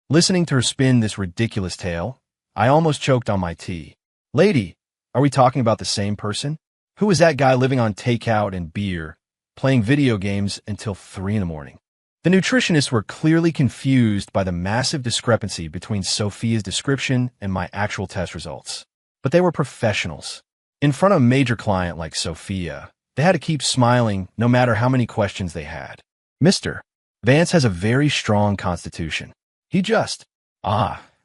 Listening to her spin this ridiculous tale, I almost choked on my tea. "Lady, are we talking about the same person?" Who is that guy living on takeout and beer, playing video games until 3 in the morning? The nutritionists were clearly confused by the massive discrepancy between Sophia's description and my actual test results. But they were professionals. In front of a major client like Sophia, they had to keep smiling no matter how many questions they had. Mr. Vance has a very strong constitution. He just,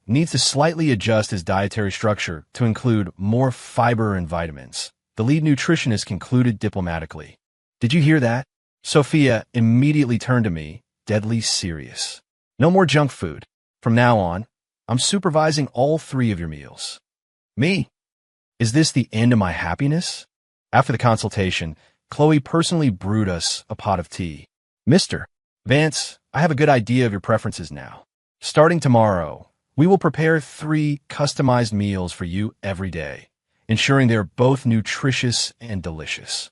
needs to slightly adjust his dietary structure to include more fiber and vitamins. The lead nutritionist concluded diplomatically. Did you hear that? Sophia immediately turned to me, deadly serious. No more junk food. From now on, I'm supervising all 3 of your meals. Me? Is this the end of my happiness? After the consultation, Chloe personally brewed us a pot of tea. Mr. Vance, I have a good idea of your preferences now. Starting tomorrow, we will prepare 3 customized meals for you every day, ensuring they're both nutritious and delicious.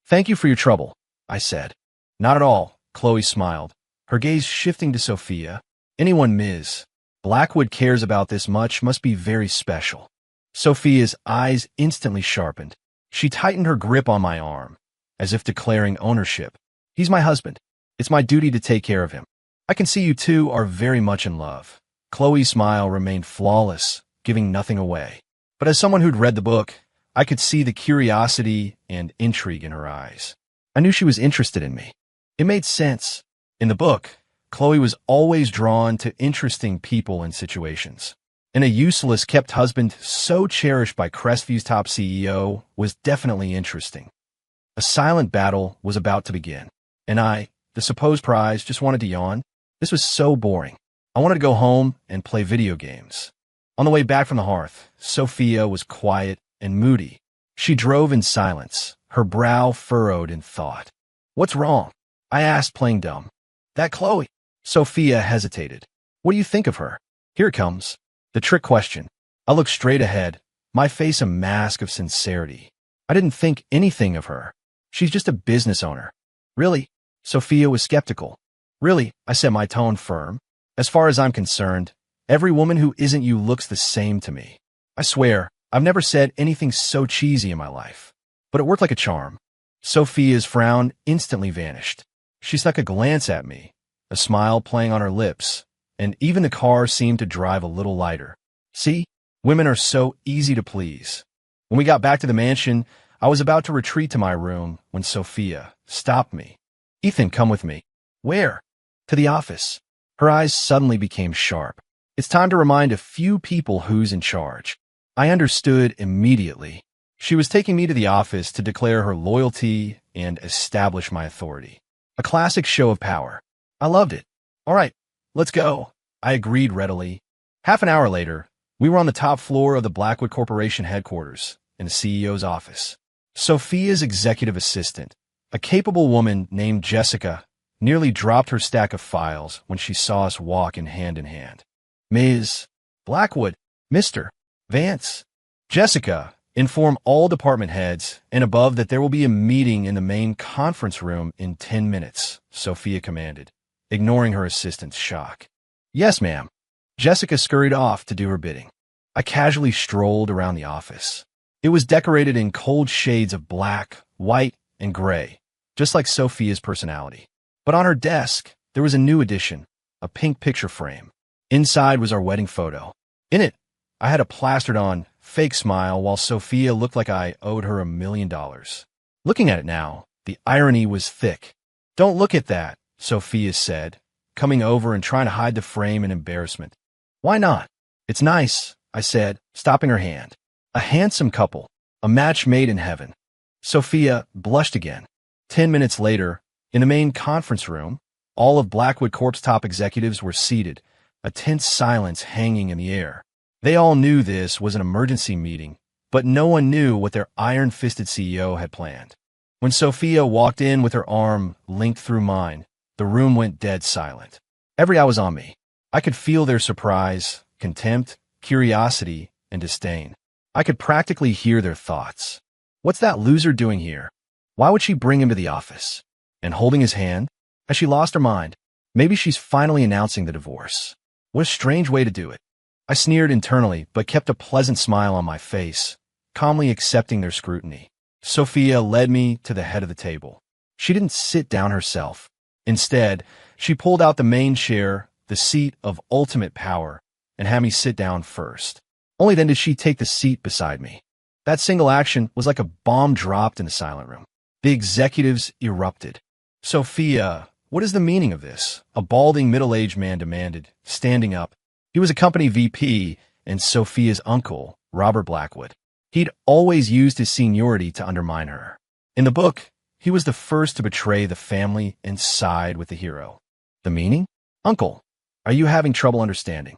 Thank you for your trouble, I said. Not at all, Chloe smiled, her gaze shifting to Sophia. Anyone Ms. Blackwood cares about this much must be very special. Sophia's eyes instantly sharpened. She tightened her grip on my arm, as if declaring ownership. He's my husband. It's my duty to take care of him. I can see you two are very much in love. Chloe's smile remained flawless, giving nothing away. But as someone who'd read the book, I could see the curiosity and intrigue in her eyes. I knew she was interested in me. It made sense. In the book, Chloe was always drawn to interesting people and situations. And a useless kept husband so cherished by Crestview's top CEO was definitely interesting. A silent battle was about to begin, and I, the supposed prize, just wanted to yawn. This was so boring. I wanted to go home and play video games. On the way back from the hearth, Sophia was quiet and moody. She drove in silence, her brow furrowed in thought. What's wrong? I asked, playing dumb. That Chloe. Sophia hesitated. What do you think of her? Here it comes. The trick question. I looked straight ahead, my face a mask of sincerity. I didn't think anything of her. She's just a business owner. Really? Sophia was skeptical. Really, I said, my tone firm. As far as I'm concerned, every woman who isn't you looks the same to me. I swear, I've never said anything so cheesy in my life. But it worked like a charm. Sophia's frown instantly vanished. She stuck a glance at me, a smile playing on her lips, and even the car seemed to drive a little lighter. See, women are so easy to please. When we got back to the mansion, I was about to retreat to my room when Sophia stopped me. Ethan, come with me. Where? To the office. Her eyes suddenly became sharp. It's time to remind a few people who's in charge. I understood immediately. She was taking me to the office to declare her loyalty and establish my authority. A classic show of power. I loved it. All right, let's go. I agreed readily. Half an hour later, we were on the top floor of the Blackwood Corporation headquarters in the CEO's office. Sophia's executive assistant, a capable woman named Jessica, nearly dropped her stack of files when she saw us walk in hand. Ms. Blackwood, Mr. Vance. Jessica, inform all department heads and above that there will be a meeting in the main conference room in 10 minutes, Sophia commanded, ignoring her assistant's shock. Yes, ma'am. Jessica scurried off to do her bidding. I casually strolled around the office. It was decorated in cold shades of black, white, and gray, just like Sophia's personality. But on her desk, there was a new addition, a pink picture frame. Inside was our wedding photo. In it, I had a plastered-on, fake smile while Sophia looked like I owed her $1 million. Looking at it now, the irony was thick. Don't look at that, Sophia said, coming over and trying to hide the frame in embarrassment. Why not? It's nice, I said, stopping her hand. A handsome couple, a match made in heaven. Sophia blushed again. 10 minutes later, in the main conference room, all of Blackwood Corp's top executives were seated, a tense silence hanging in the air. They all knew this was an emergency meeting, but no one knew what their iron-fisted CEO had planned. When Sophia walked in with her arm linked through mine, the room went dead silent. Every eye was on me. I could feel their surprise, contempt, curiosity, and disdain. I could practically hear their thoughts. What's that loser doing here? Why would she bring him to the office? And holding his hand? Has she lost her mind? Maybe she's finally announcing the divorce. What a strange way to do it. I sneered internally, but kept a pleasant smile on my face, calmly accepting their scrutiny. Sophia led me to the head of the table. She didn't sit down herself. Instead, she pulled out the main chair, the seat of ultimate power, and had me sit down first. Only then did she take the seat beside me. That single action was like a bomb dropped in the silent room. The executives erupted. "Sophia, what is the meaning of this?" a balding middle-aged man demanded, standing up. He was a company VP and Sophia's uncle, Robert Blackwood. He'd always used his seniority to undermine her. In the book, he was the first to betray the family and side with the hero. The meaning? "Uncle, are you having trouble understanding?"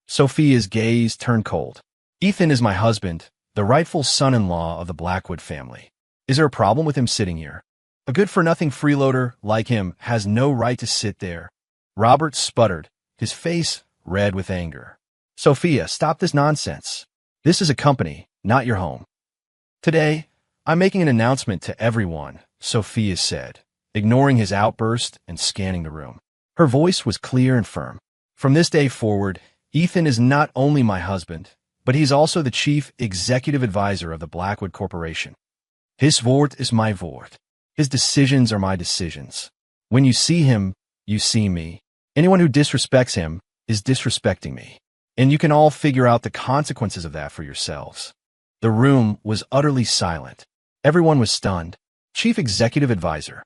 Sophia's gaze turned cold. "Ethan is my husband, the rightful son-in-law of the Blackwood family. Is there a problem with him sitting here? A good-for-nothing freeloader like him has no right to sit there." Robert sputtered, his face red with anger. "Sophia, stop this nonsense. This is a company, not your home." "Today, I'm making an announcement to everyone," Sophia said, ignoring his outburst and scanning the room. Her voice was clear and firm. "From this day forward, Ethan is not only my husband, but he's also the chief executive advisor of the Blackwood Corporation. His Wort is my Wort. His decisions are my decisions. When you see him, you see me. Anyone who disrespects him is disrespecting me. And you can all figure out the consequences of that for yourselves." The room was utterly silent. Everyone was stunned. Chief executive advisor.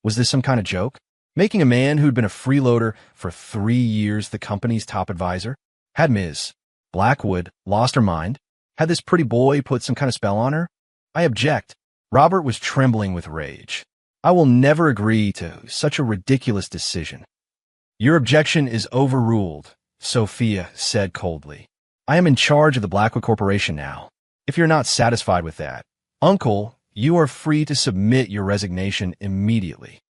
Was this some kind of joke? Making a man who'd been a freeloader for 3 years the company's top advisor? Had Ms. Blackwood lost her mind? Had this pretty boy put some kind of spell on her? "I object." Robert was trembling with rage. "I will never agree to such a ridiculous decision." "Your objection is overruled," Sophia said coldly. "I am in charge of the Blackwood Corporation now. If you're not satisfied with that, Uncle, you are free to submit your resignation immediately."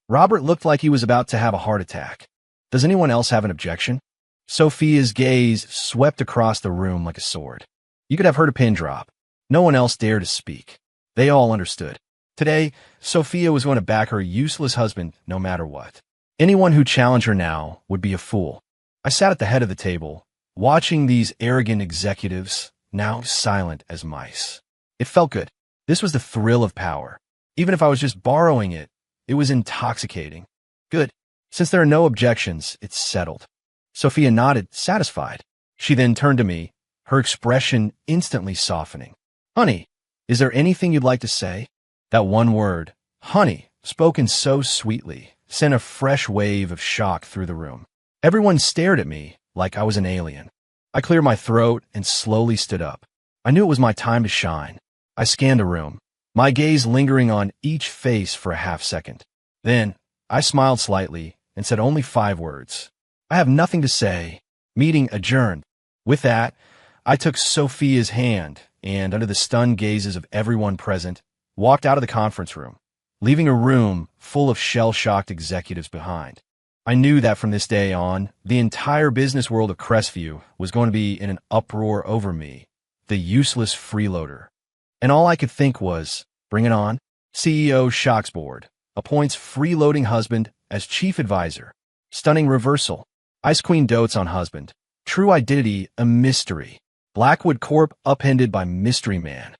Robert looked like he was about to have a heart attack. "Does anyone else have an objection?" Sophia's gaze swept across the room like a sword. You could have heard a pin drop. No one else dared to speak. They all understood. Today, Sophia was going to back her useless husband no matter what. Anyone who challenged her now would be a fool. I sat at the head of the table, watching these arrogant executives, now silent as mice. It felt good. This was the thrill of power. Even if I was just borrowing it, it was intoxicating. Good. Since there are no objections, it's settled. Sophia nodded, satisfied. She then turned to me, her expression instantly softening. "Honey, is there anything you'd like to say?" That one word, honey, spoken so sweetly, sent a fresh wave of shock through the room. Everyone stared at me like I was an alien. I cleared my throat and slowly stood up. I knew it was my time to shine. I scanned the room, my gaze lingering on each face for a half second. Then, I smiled slightly and said only 5 words. "I have nothing to say. Meeting adjourned." With that, I took Sophia's hand and, under the stunned gazes of everyone present, walked out of the conference room, leaving a room full of shell-shocked executives behind. I knew that from this day on, the entire business world of Crestview was going to be in an uproar over me, the useless freeloader. And all I could think was, bring it on. CEO shocks board, appoints freeloading husband as chief advisor. Stunning reversal. Ice Queen dotes on husband. True identity a mystery. Blackwood Corp upended by mystery man.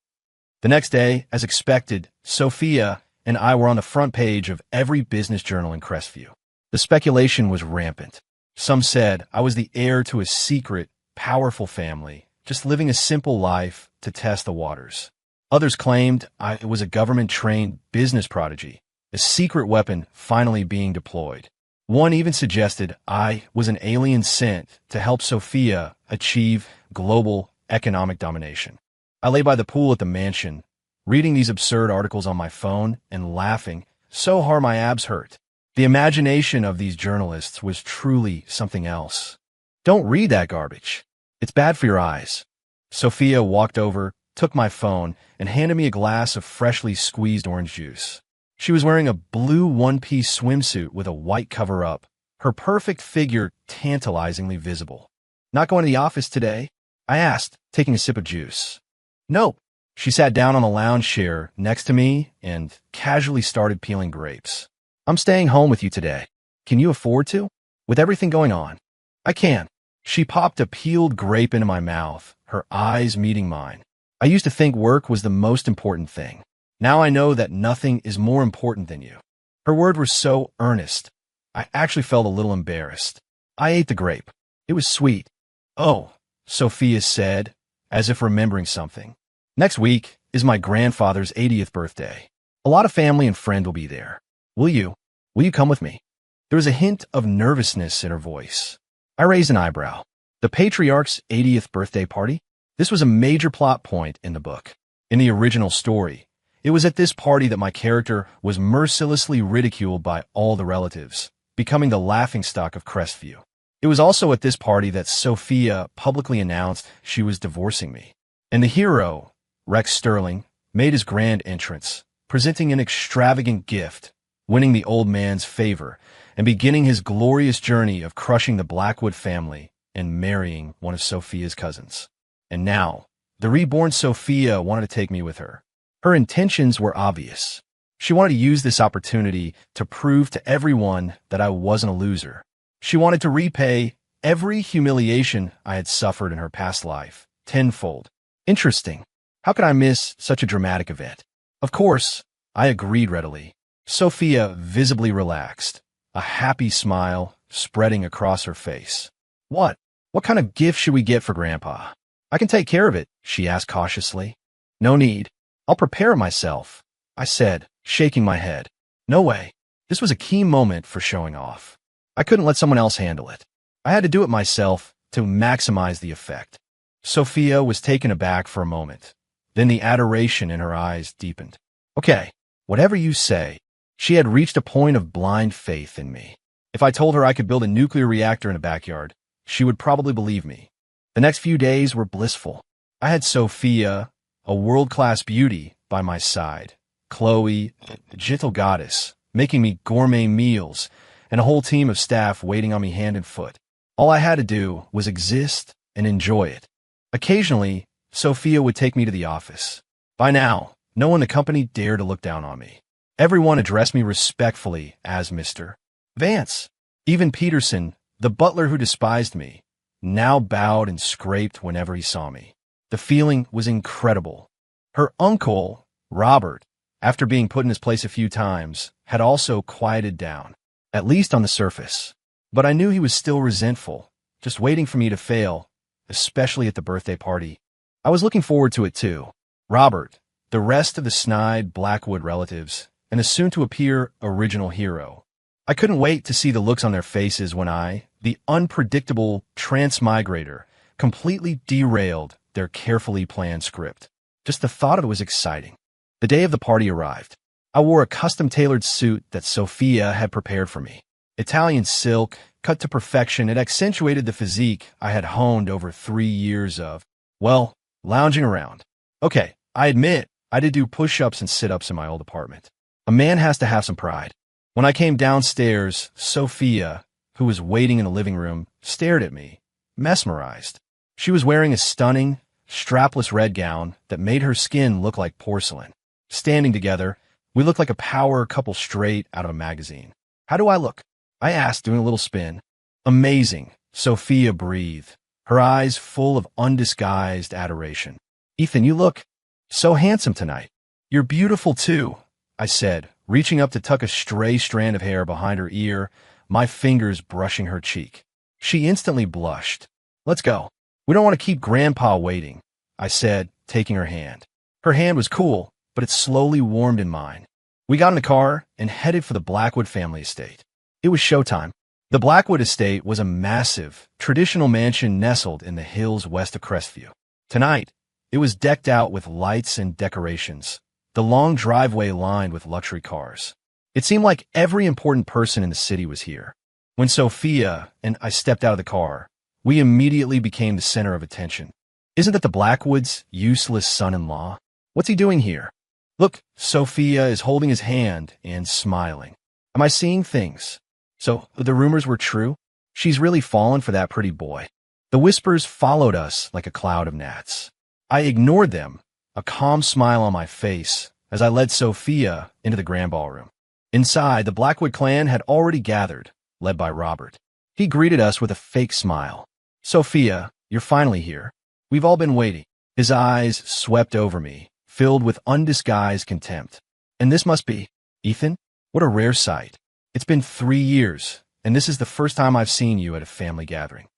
The next day, as expected, Sophia and I were on the front page of every business journal in Crestview. The speculation was rampant. Some said I was the heir to a secret, powerful family, just living a simple life to test the waters. Others claimed I was a government-trained business prodigy, a secret weapon finally being deployed. One even suggested I was an alien sent to help Sophia achieve global economic domination. I lay by the pool at the mansion, reading these absurd articles on my phone and laughing so hard my abs hurt. The imagination of these journalists was truly something else. "Don't read that garbage. It's bad for your eyes." Sophia walked over, took my phone, and handed me a glass of freshly squeezed orange juice. She was wearing a blue one-piece swimsuit with a white cover-up, her perfect figure tantalizingly visible. "Not going to the office today?" I asked, taking a sip of juice. "Nope." She sat down on the lounge chair next to me and casually started peeling grapes. "I'm staying home with you today. Can you afford to? With everything going on?" "I can." She popped a peeled grape into my mouth, her eyes meeting mine. I used to think work was the most important thing. Now I know that nothing is more important than you. Her words were so earnest. I actually felt a little embarrassed. I ate the grape. It was sweet. Oh, Sophia said, as if remembering something. Next week is my grandfather's 80th birthday. A lot of family and friends will be there. Will you? Will you come with me? There was a hint of nervousness in her voice. I raised an eyebrow. The patriarch's 80th birthday party? This was a major plot point in the book. In the original story, it was at this party that my character was mercilessly ridiculed by all the relatives, becoming the laughingstock of Crestview. It was also at this party that Sophia publicly announced she was divorcing me. And the hero, Rex Sterling, made his grand entrance, presenting an extravagant gift, winning the old man's favor, and beginning his glorious journey of crushing the Blackwood family and marrying one of Sophia's cousins. And now, the reborn Sophia wanted to take me with her. Her intentions were obvious. She wanted to use this opportunity to prove to everyone that I wasn't a loser. She wanted to repay every humiliation I had suffered in her past life, tenfold. Interesting. How could I miss such a dramatic event? Of course, I agreed readily. Sophia visibly relaxed, a happy smile spreading across her face. What kind of gift should we get for Grandpa? I can take care of it, she asked cautiously. No need. I'll prepare myself, I said, shaking my head. No way. This was a key moment for showing off. I couldn't let someone else handle it. I had to do it myself to maximize the effect. Sophia was taken aback for a moment. Then the adoration in her eyes deepened. Okay, whatever you say. She had reached a point of blind faith in me. If I told her I could build a nuclear reactor in a backyard, she would probably believe me. The next few days were blissful. I had Sophia, a world-class beauty, by my side. Chloe, a gentle goddess, making me gourmet meals, and a whole team of staff waiting on me hand and foot. All I had to do was exist and enjoy it. Occasionally, Sophia would take me to the office. By now, no one in the company dared to look down on me. Everyone addressed me respectfully as Mr. Vance. Even Peterson, the butler who despised me, now bowed and scraped whenever he saw me. The feeling was incredible. Her uncle, Robert, after being put in his place a few times, had also quieted down, at least on the surface. But I knew he was still resentful, just waiting for me to fail, especially at the birthday party. I was looking forward to it too. Robert, the rest of the snide Blackwood relatives, and the soon-to-appear original hero. I couldn't wait to see the looks on their faces when I, the unpredictable transmigrator, completely derailed their carefully planned script. Just the thought of it was exciting. The day of the party arrived. I wore a custom-tailored suit that Sophia had prepared for me. Italian silk, cut to perfection, it accentuated the physique I had honed over 3 years of, well, lounging around. Okay, I admit, I did do push-ups and sit-ups in my old apartment. A man has to have some pride. When I came downstairs, Sophia, who was waiting in the living room, stared at me, mesmerized. She was wearing a stunning, strapless red gown that made her skin look like porcelain. Standing together, we looked like a power couple straight out of a magazine. How do I look? I asked, doing a little spin. Amazing, Sophia breathed, her eyes full of undisguised adoration. Ethan, you look so handsome tonight. You're beautiful too, I said, reaching up to tuck a stray strand of hair behind her ear, my fingers brushing her cheek. She instantly blushed. Let's go. We don't want to keep Grandpa waiting, I said, taking her hand. Her hand was cool, but it slowly warmed in mine. We got in the car and headed for the Blackwood family estate. It was showtime. The Blackwood estate was a massive, traditional mansion nestled in the hills west of Crestview. Tonight, it was decked out with lights and decorations, the long driveway lined with luxury cars. It seemed like every important person in the city was here. When Sophia and I stepped out of the car, we immediately became the center of attention. Isn't that the Blackwood's useless son-in-law? What's he doing here? Look, Sophia is holding his hand and smiling. Am I seeing things? So, the rumors were true? She's really fallen for that pretty boy. The whispers followed us like a cloud of gnats. I ignored them, a calm smile on my face, as I led Sophia into the grand ballroom. Inside, the Blackwood clan had already gathered, led by Robert. He greeted us with a fake smile. Sophia, you're finally here. We've all been waiting. His eyes swept over me, filled with undisguised contempt. And this must be, Ethan? What a rare sight. It's been 3 years, and this is the first time I've seen you at a family gathering.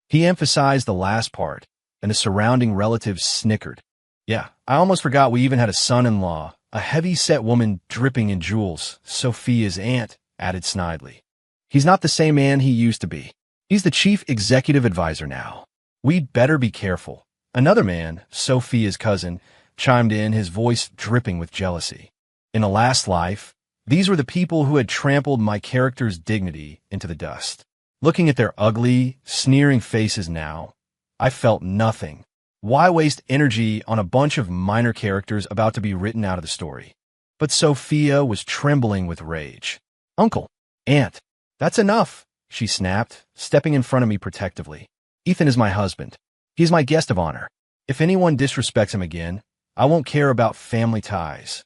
He emphasized the last part, and the surrounding relatives snickered. Yeah, I almost forgot we even had a son-in-law, a heavy-set woman dripping in jewels, Sophia's aunt, added snidely. He's not the same man he used to be. He's the chief executive advisor now. We'd better be careful. Another man, Sophia's cousin, chimed in, his voice dripping with jealousy. In a last life, these were the people who had trampled my character's dignity into the dust. Looking at their ugly, sneering faces now, I felt nothing. Why waste energy on a bunch of minor characters about to be written out of the story? But Sophia was trembling with rage. Uncle, Aunt, that's enough, she snapped, stepping in front of me protectively. Ethan is my husband. He's my guest of honor. If anyone disrespects him again, I won't care about family ties.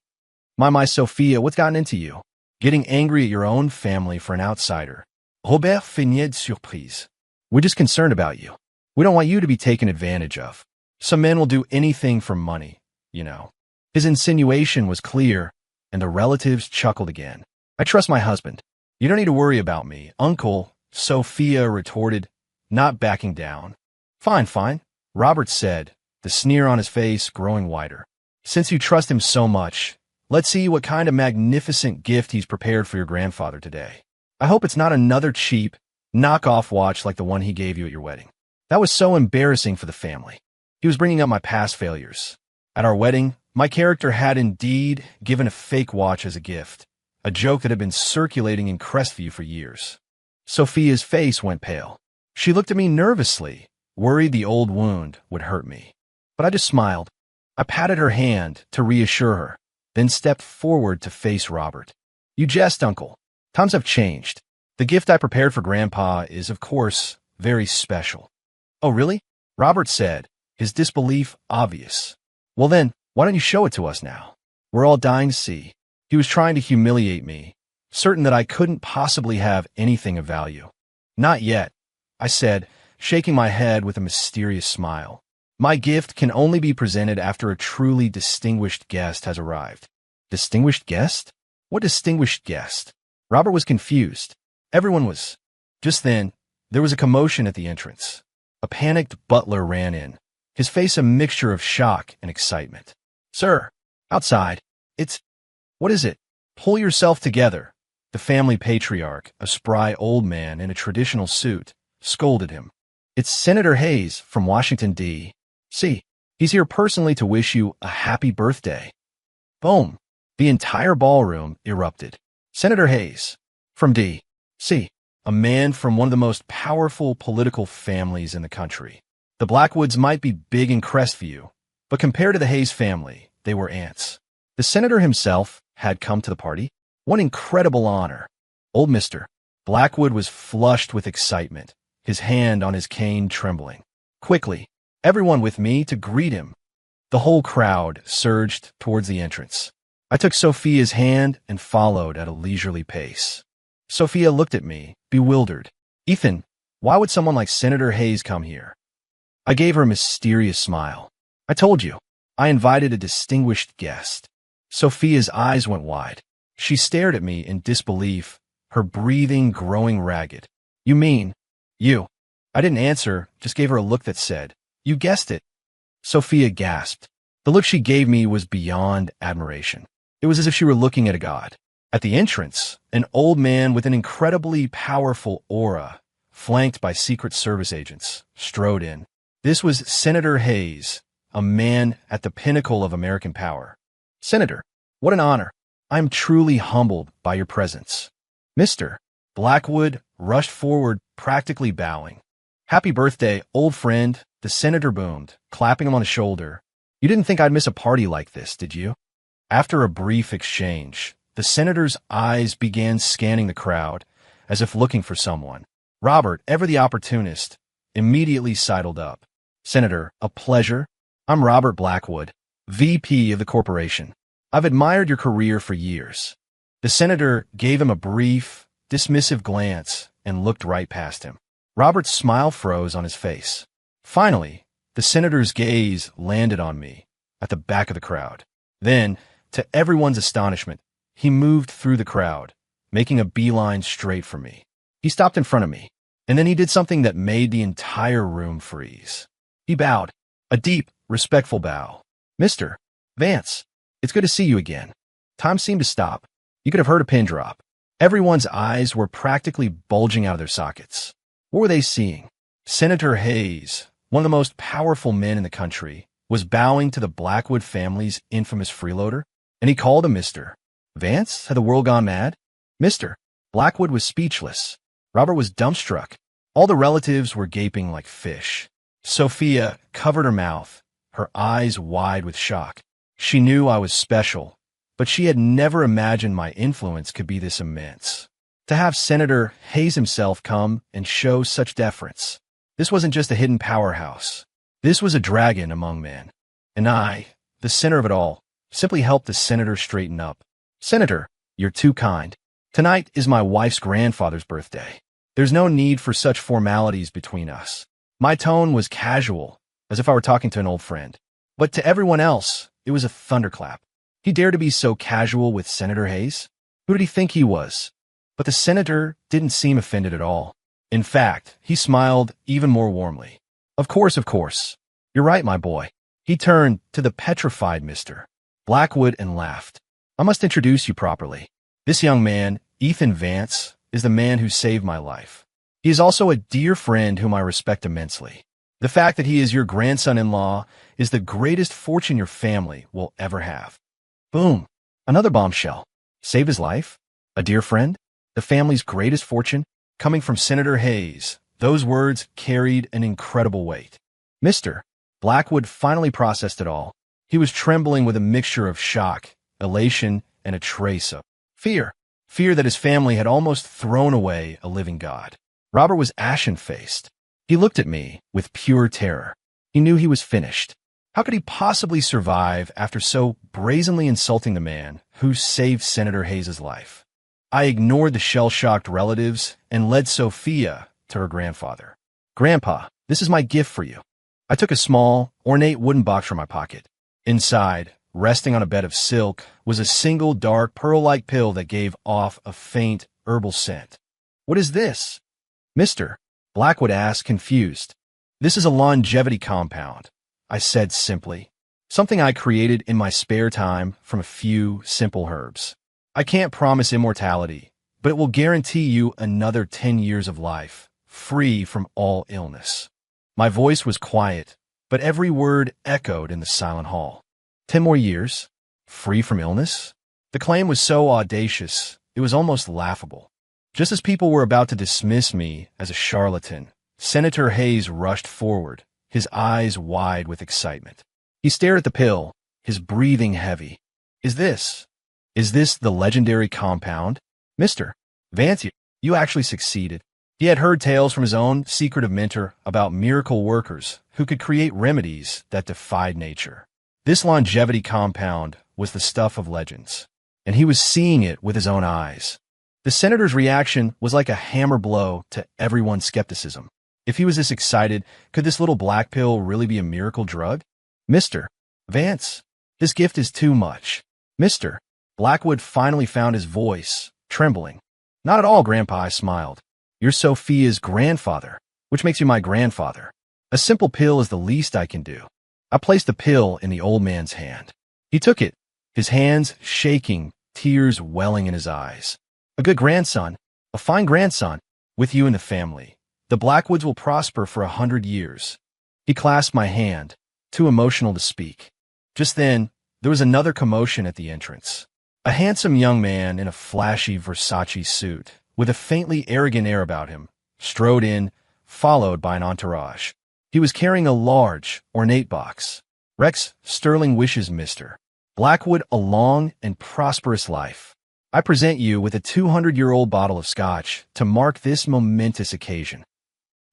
My, Sophia, what's gotten into you? Getting angry at your own family for an outsider. Robert feignait de surprise. We're just concerned about you. We don't want you to be taken advantage of. Some men will do anything for money, you know. His insinuation was clear, and the relatives chuckled again. I trust my husband. You don't need to worry about me, Uncle, Sophia retorted, not backing down. Fine, Robert said, the sneer on his face growing wider. Since you trust him so much, let's see what kind of magnificent gift he's prepared for your grandfather today. I hope it's not another cheap, knockoff watch like the one he gave you at your wedding. That was so embarrassing for the family. He was bringing up my past failures. At our wedding, my character had indeed given a fake watch as a gift, a joke that had been circulating in Crestview for years. Sophia's face went pale. She looked at me nervously, worried the old wound would hurt me. But I just smiled. I patted her hand to reassure her, then stepped forward to face Robert. You jest, Uncle. Times have changed. The gift I prepared for Grandpa is, of course, very special. Oh, really? Robert said, his disbelief obvious. Well then, why don't you show it to us now? We're all dying to see. He was trying to humiliate me, certain that I couldn't possibly have anything of value. Not yet, I said, shaking my head with a mysterious smile. My gift can only be presented after a truly distinguished guest has arrived. Distinguished guest? What distinguished guest? Robert was confused. Everyone was. Just then, there was a commotion at the entrance. A panicked butler ran in, his face a mixture of shock and excitement. Sir, outside. What is it? Pull yourself together. The family patriarch, a spry old man in a traditional suit, scolded him. It's Senator Hayes from Washington, D.C. He's here personally to wish you a happy birthday. Boom. The entire ballroom erupted. Senator Hayes, from D.C., a man from one of the most powerful political families in the country. The Blackwoods might be big in Crestview, but compared to the Hayes family, they were ants. The senator himself had come to the party. What incredible honor. Old Mr. Blackwood was flushed with excitement, his hand on his cane trembling. Quickly, everyone with me to greet him. The whole crowd surged towards the entrance. I took Sophia's hand and followed at a leisurely pace. Sophia looked at me, bewildered. Ethan, why would someone like Senator Hayes come here? I gave her a mysterious smile. I told you, I invited a distinguished guest. Sophia's eyes went wide. She stared at me in disbelief, her breathing growing ragged. You mean, you? I didn't answer, just gave her a look that said, you guessed it. Sophia gasped. The look she gave me was beyond admiration. It was as if she were looking at a god. At the entrance, an old man with an incredibly powerful aura, flanked by Secret Service agents, strode in. This was Senator Hayes, a man at the pinnacle of American power. Senator, what an honor. I am truly humbled by your presence. Mr. Blackwood rushed forward, practically bowing. Happy birthday, old friend, the senator boomed, clapping him on the shoulder. You didn't think I'd miss a party like this, did you? After a brief exchange, the senator's eyes began scanning the crowd, as if looking for someone. Robert, ever the opportunist, immediately sidled up. Senator, a pleasure. I'm Robert Blackwood, VP of the corporation. I've admired your career for years. The senator gave him a brief, dismissive glance and looked right past him. Robert's smile froze on his face. Finally, the senator's gaze landed on me, at the back of the crowd. Then, to everyone's astonishment, he moved through the crowd, making a beeline straight for me. He stopped in front of me, and then he did something that made the entire room freeze. He bowed, a deep, respectful bow. "Mr. Vance, it's good to see you again." Time seemed to stop. You could have heard a pin drop. Everyone's eyes were practically bulging out of their sockets. What were they seeing? Senator Hayes, one of the most powerful men in the country, was bowing to the Blackwood family's infamous freeloader, and he called him Mr. Vance? Had the world gone mad? Mr. Blackwood was speechless. Robert was dumbstruck. All the relatives were gaping like fish. Sophia covered her mouth, her eyes wide with shock. She knew I was special, but she had never imagined my influence could be this immense. To have Senator Hayes himself come and show such deference. This wasn't just a hidden powerhouse. This was a dragon among men. And I, the center of it all, simply helped the senator straighten up. "Senator, you're too kind. Tonight is my wife's grandfather's birthday. There's no need for such formalities between us." My tone was casual, as if I were talking to an old friend. But to everyone else, it was a thunderclap. He dared to be so casual with Senator Hayes? Who did he think he was? But the senator didn't seem offended at all. In fact, he smiled even more warmly. Of course. You're right, my boy." He turned to the petrified Mr. Blackwood and laughed. "I must introduce you properly. This young man, Ethan Vance, is the man who saved my life. He is also a dear friend whom I respect immensely. The fact that he is your grandson-in-law is the greatest fortune your family will ever have." Boom. Another bombshell. Saved his life? A dear friend? The family's greatest fortune? Coming from Senator Hayes, those words carried an incredible weight. Mr. Blackwood finally processed it all. He was trembling with a mixture of shock, elation, and a trace of fear. Fear that his family had almost thrown away a living god. Robert was ashen-faced. He looked at me with pure terror. He knew he was finished. How could he possibly survive after so brazenly insulting the man who saved Senator Hayes' life? I ignored the shell-shocked relatives and led Sophia to her grandfather. "Grandpa, this is my gift for you." I took a small, ornate wooden box from my pocket. Inside, resting on a bed of silk, was a single dark pearl-like pill that gave off a faint herbal scent. "What is this?" Mr. Blackwood asked, confused. "This is a longevity compound," I said simply. "Something I created in my spare time from a few simple herbs. I can't promise immortality, but it will guarantee you another 10 years of life, free from all illness." My voice was quiet, but every word echoed in the silent hall. 10 more years? Free from illness? The claim was so audacious, it was almost laughable. Just as people were about to dismiss me as a charlatan, Senator Hayes rushed forward, his eyes wide with excitement. He stared at the pill, his breathing heavy. Is this the legendary compound? Mr. Vance, you actually succeeded." He had heard tales from his own secretive mentor about miracle workers who could create remedies that defied nature. This longevity compound was the stuff of legends, and he was seeing it with his own eyes. The senator's reaction was like a hammer blow to everyone's skepticism. If he was this excited, could this little black pill really be a miracle drug? "Mr. Vance, this gift is too much." Mr. Blackwood finally found his voice, trembling. "Not at all, Grandpa," I smiled. "You're Sophia's grandfather, which makes you my grandfather. A simple pill is the least I can do." I placed the pill in the old man's hand. He took it, his hands shaking, tears welling in his eyes. "A good grandson, a fine grandson, with you in the family. The Blackwoods will prosper for 100 years. He clasped my hand, too emotional to speak. Just then, there was another commotion at the entrance. A handsome young man in a flashy Versace suit, with a faintly arrogant air about him, strode in, followed by an entourage. He was carrying a large, ornate box. "Rex Sterling wishes Mr. Blackwood a long and prosperous life. I present you with a 200-year-old bottle of scotch to mark this momentous occasion."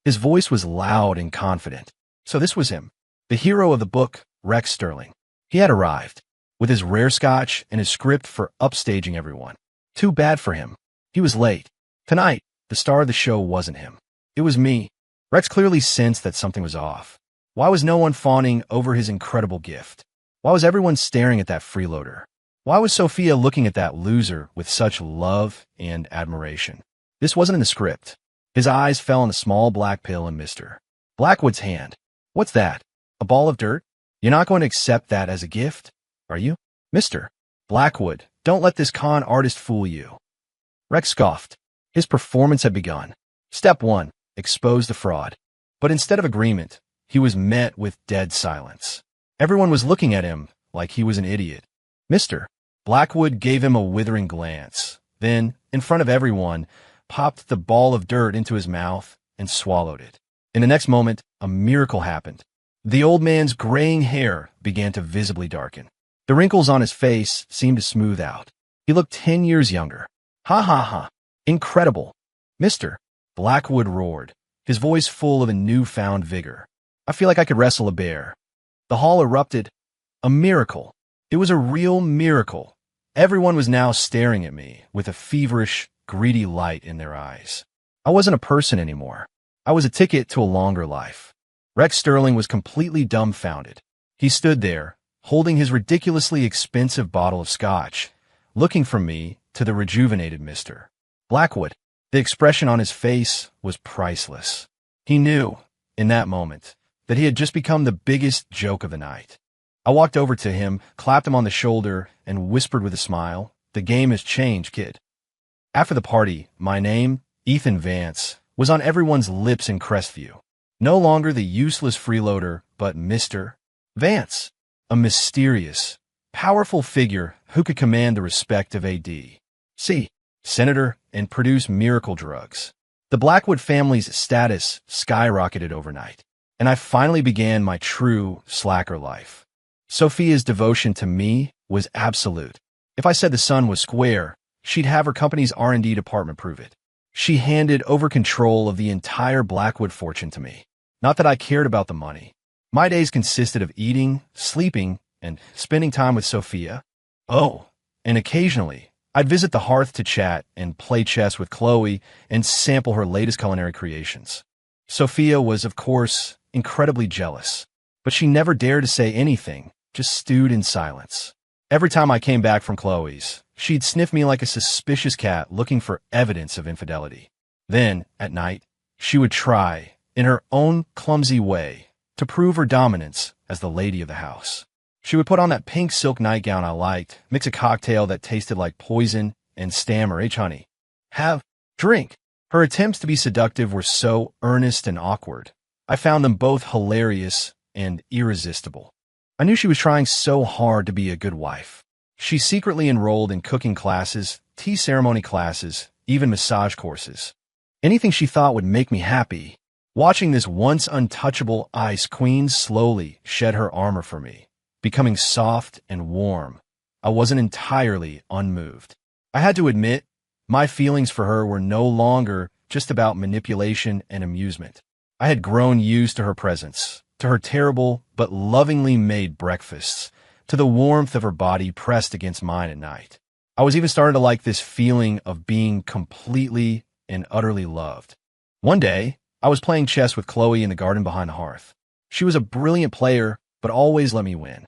His voice was loud and confident. So this was him, the hero of the book, Rex Sterling. He had arrived, with his rare scotch and his script for upstaging everyone. Too bad for him. He was late. Tonight, the star of the show wasn't him. It was me. Rex clearly sensed that something was off. Why was no one fawning over his incredible gift? Why was everyone staring at that freeloader? Why was Sophia looking at that loser with such love and admiration? This wasn't in the script. His eyes fell on the small black pill in Mr. Blackwood's hand. What's that? A ball of dirt? You're not going to accept that as a gift, are you? Mr. Blackwood, don't let this con artist fool you. Rex scoffed. His performance had begun. Step 1. Expose the fraud. But instead of agreement, he was met with dead silence. Everyone was looking at him like he was an idiot. Mr. Blackwood gave him a withering glance, then, in front of everyone, popped the ball of dirt into his mouth and swallowed it. In the next moment, a miracle happened. The old man's graying hair began to visibly darken. The wrinkles on his face seemed to smooth out. He looked 10 years younger. Ha ha ha. Incredible. Mr. Blackwood roared, his voice full of a newfound vigor. I feel like I could wrestle a bear. The hall erupted. A miracle. It was a real miracle. Everyone was now staring at me with a feverish, greedy light in their eyes. I wasn't a person anymore. I was a ticket to a longer life. Rex Sterling was completely dumbfounded. He stood there, holding his ridiculously expensive bottle of scotch, looking from me to the rejuvenated Mr. Blackwood. The expression on his face was priceless. He knew, in that moment, that he had just become the biggest joke of the night. I walked over to him, clapped him on the shoulder, and whispered with a smile, "The game has changed, kid." After the party, my name, Ethan Vance, was on everyone's lips in Crestview. No longer the useless freeloader, but Mr. Vance, a mysterious, powerful figure who could command the respect of A.D.C. Senator and produce miracle drugs. The Blackwood family's status skyrocketed overnight, and I finally began my true slacker life. Sophia's devotion to me was absolute. If I said the sun was square, she'd have her company's R&D department prove it. She handed over control of the entire Blackwood fortune to me. Not that I cared about the money. My days consisted of eating, sleeping, and spending time with Sophia. Oh, and occasionally, I'd visit the hearth to chat and play chess with Chloe and sample her latest culinary creations. Sophia was, of course, incredibly jealous, but she never dared to say anything, just stewed in silence. Every time I came back from Chloe's, she'd sniff me like a suspicious cat looking for evidence of infidelity. Then, at night, she would try, in her own clumsy way, to prove her dominance as the lady of the house. She would put on that pink silk nightgown I liked, mix a cocktail that tasted like poison, and stammer, "H, honey, have, drink." Her attempts to be seductive were so earnest and awkward. I found them both hilarious and irresistible. I knew she was trying so hard to be a good wife. She secretly enrolled in cooking classes, tea ceremony classes, even massage courses. Anything she thought would make me happy. Watching this once untouchable ice queen slowly shed her armor for me, becoming soft and warm, I wasn't entirely unmoved. I had to admit, my feelings for her were no longer just about manipulation and amusement. I had grown used to her presence, to her terrible but lovingly made breakfasts, to the warmth of her body pressed against mine at night. I was even starting to like this feeling of being completely and utterly loved. One day, I was playing chess with Chloe in the garden behind the hearth. She was a brilliant player, but always let me win.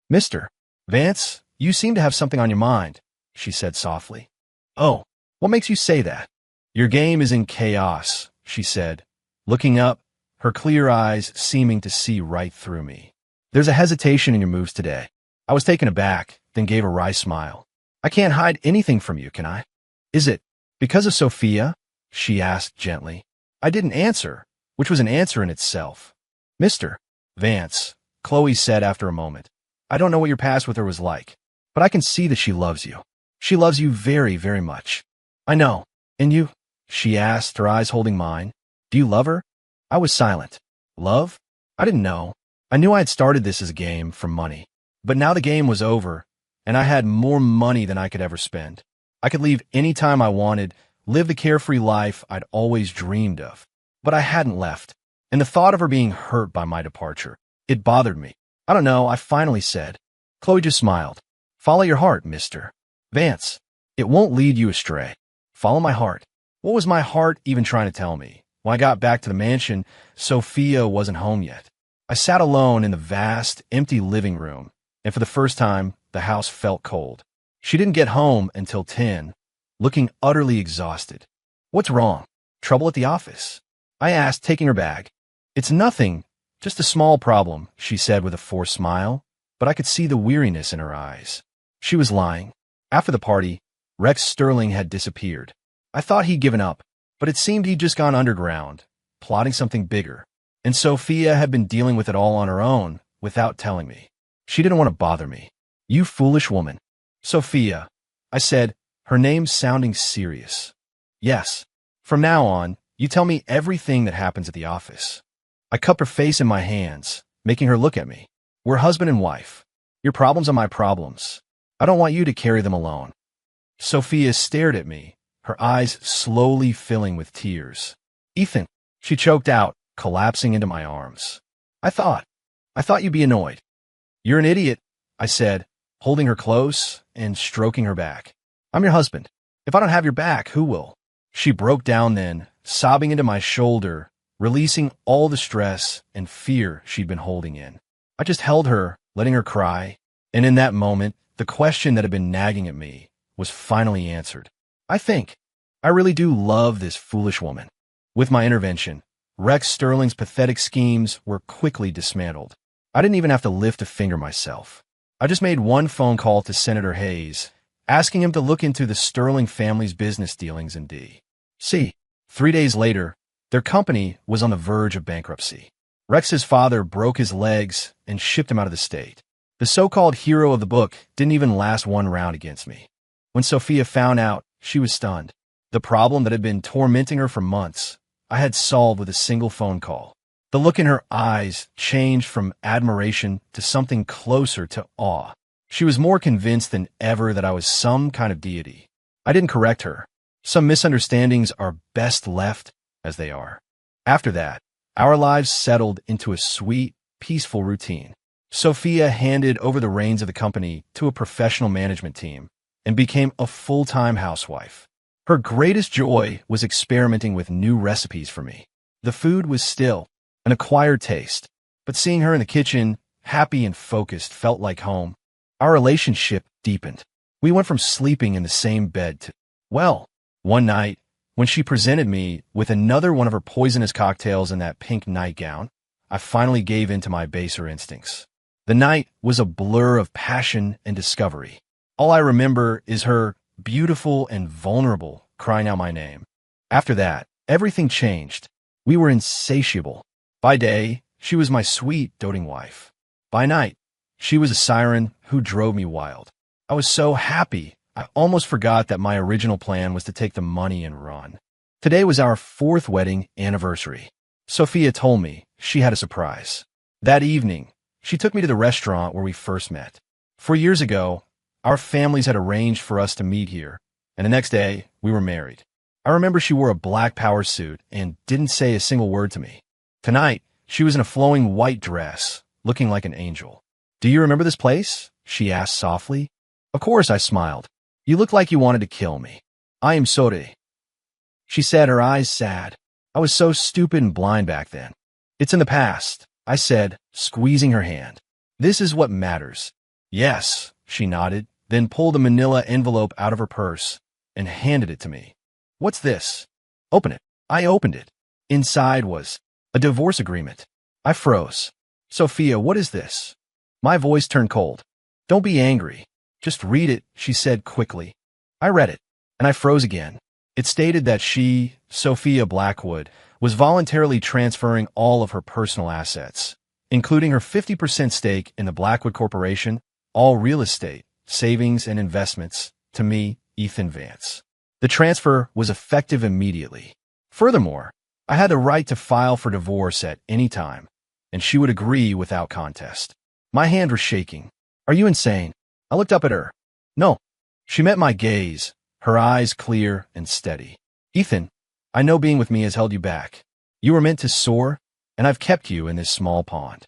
"Mr. Vance, you seem to have something on your mind," she said softly. "Oh, what makes you say that?" "Your game is in chaos," she said, looking up, her clear eyes seeming to see right through me. "There's a hesitation in your moves today." I was taken aback, then gave a wry smile. "I can't hide anything from you, can I?" "Is it because of Sophia?" she asked gently. I didn't answer, which was an answer in itself. "Mr. Vance," Chloe said after a moment, "I don't know what your past with her was like, but I can see that she loves you. She loves you very, very much." "I know. And you?" she asked, her eyes holding mine. "Do you love her?" I was silent. Love? I didn't know. I knew I had started this as a game for money. But now the game was over, and I had more money than I could ever spend. I could leave any time I wanted, live the carefree life I'd always dreamed of. But I hadn't left, and the thought of her being hurt by my departure, it bothered me. "I don't know," I finally said. Chloe just smiled. "Follow your heart, Mr. Vance. It won't lead you astray. Follow my heart." What was my heart even trying to tell me? When I got back to the mansion, Sophia wasn't home yet. I sat alone in the vast, empty living room, and for the first time, the house felt cold. She didn't get home until 10, looking utterly exhausted. "What's wrong? Trouble at the office?" I asked, taking her bag. "It's nothing, just a small problem," she said with a forced smile, but I could see the weariness in her eyes. She was lying. After the party, Rex Sterling had disappeared. I thought he'd given up, but it seemed he'd just gone underground, plotting something bigger. And Sophia had been dealing with it all on her own, without telling me. She didn't want to bother me. "You foolish woman." "Sophia," I said, her name sounding serious. "Yes. From now on, you tell me everything that happens at the office." I cupped her face in my hands, making her look at me. "We're husband and wife. Your problems are my problems. I don't want you to carry them alone." Sophia stared at me, her eyes slowly filling with tears. "Ethan," she choked out, collapsing into my arms. I thought you'd be annoyed." "You're an idiot," I said, holding her close and stroking her back. "I'm your husband. If I don't have your back, who will?" She broke down then, sobbing into my shoulder, releasing all the stress and fear she'd been holding in. I just held her, letting her cry, and in that moment, the question that had been nagging at me was finally answered. I really do love this foolish woman. With my intervention, Rex Sterling's pathetic schemes were quickly dismantled. I didn't even have to lift a finger myself. I just made one phone call to Senator Hayes, asking him to look into the Sterling family's business dealings in D.C. 3 days later, their company was on the verge of bankruptcy. Rex's father broke his legs and shipped him out of the state. The so-called hero of the book didn't even last one round against me. When Sophia found out, she was stunned. The problem that had been tormenting her for months, I had solved with a single phone call. The look in her eyes changed from admiration to something closer to awe. She was more convinced than ever that I was some kind of deity. I didn't correct her. Some misunderstandings are best left as they are. After that, our lives settled into a sweet, peaceful routine. Sophia handed over the reins of the company to a professional management team and became a full-time housewife. Her greatest joy was experimenting with new recipes for me. The food was still an acquired taste, but seeing her in the kitchen, happy and focused, felt like home. Our relationship deepened. We went from sleeping in the same bed to, well, one night, when she presented me with another one of her poisonous cocktails in that pink nightgown, I finally gave in to my baser instincts. The night was a blur of passion and discovery. All I remember is her, beautiful and vulnerable, crying out my name. After that, everything changed. We were insatiable. By day, she was my sweet, doting wife. By night, she was a siren who drove me wild. I was so happy, I almost forgot that my original plan was to take the money and run. Today was our 4th wedding anniversary. Sophia told me she had a surprise. That evening, she took me to the restaurant where we first met. 4 years ago, our families had arranged for us to meet here, and the next day, we were married. I remember she wore a black power suit and didn't say a single word to me. Tonight, she was in a flowing white dress, looking like an angel. "Do you remember this place?" she asked softly. Of course, I smiled. "You look like you wanted to kill me." "I am sorry," she said, her eyes sad. I was so stupid and blind back then. "It's in the past," I said, squeezing her hand. "This is what matters." "Yes," she nodded, then pulled a manila envelope out of her purse and handed it to me. "What's this?" "Open it." I opened it. Inside was a divorce agreement. I froze. "Sophia, what is this?" My voice turned cold. "Don't be angry. Just read it," she said quickly. I read it, and I froze again. It stated that she, Sophia Blackwood, was voluntarily transferring all of her personal assets, including her 50% stake in the Blackwood Corporation, all real estate, savings, and investments, to me, Ethan Vance. The transfer was effective immediately. Furthermore, I had the right to file for divorce at any time, and she would agree without contest. My hand was shaking. "Are you insane?" I looked up at her. "No." She met my gaze, her eyes clear and steady. "Ethan, I know being with me has held you back. You were meant to soar, and I've kept you in this small pond.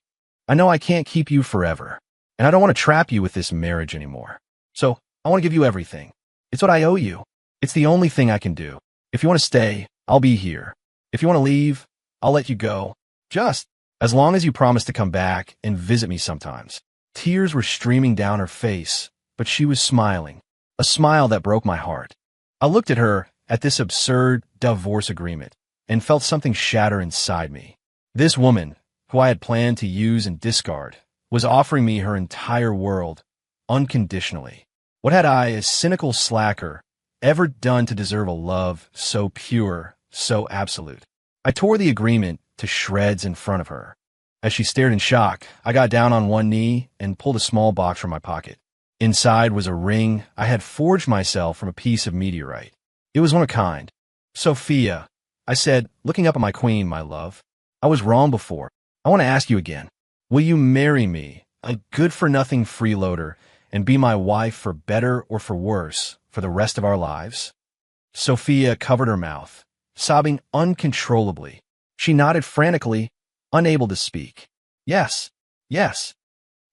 I know I can't keep you forever, and I don't want to trap you with this marriage anymore. So I want to give you everything. It's what I owe you. It's the only thing I can do. If you want to stay, I'll be here. If you want to leave, I'll let you go. Just as long as you promise to come back and visit me sometimes." Tears were streaming down her face, but she was smiling, a smile that broke my heart. I looked at her, at this absurd divorce agreement, and felt something shatter inside me. This woman, who I had planned to use and discard, was offering me her entire world, unconditionally. What had I, a cynical slacker, ever done to deserve a love so pure, so absolute? I tore the agreement to shreds in front of her. As she stared in shock, I got down on one knee and pulled a small box from my pocket. Inside was a ring I had forged myself from a piece of meteorite. It was one of a kind. "Sophia," I said, looking up at my queen, "my love. I was wrong before. I want to ask you again. Will you marry me, a good-for-nothing freeloader, and be my wife for better or for worse for the rest of our lives?" Sophia covered her mouth, sobbing uncontrollably. She nodded frantically, unable to speak. "Yes, yes."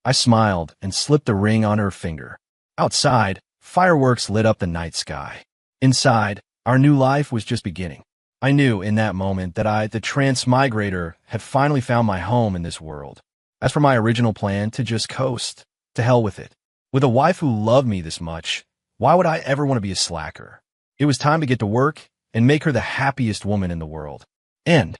I smiled and slipped the ring on her finger. Outside, fireworks lit up the night sky. Inside, our new life was just beginning. I knew in that moment that I, the transmigrator, had finally found my home in this world. As for my original plan to just coast, to hell with it. With a wife who loved me this much, why would I ever want to be a slacker? It was time to get to work and make her the happiest woman in the world. End.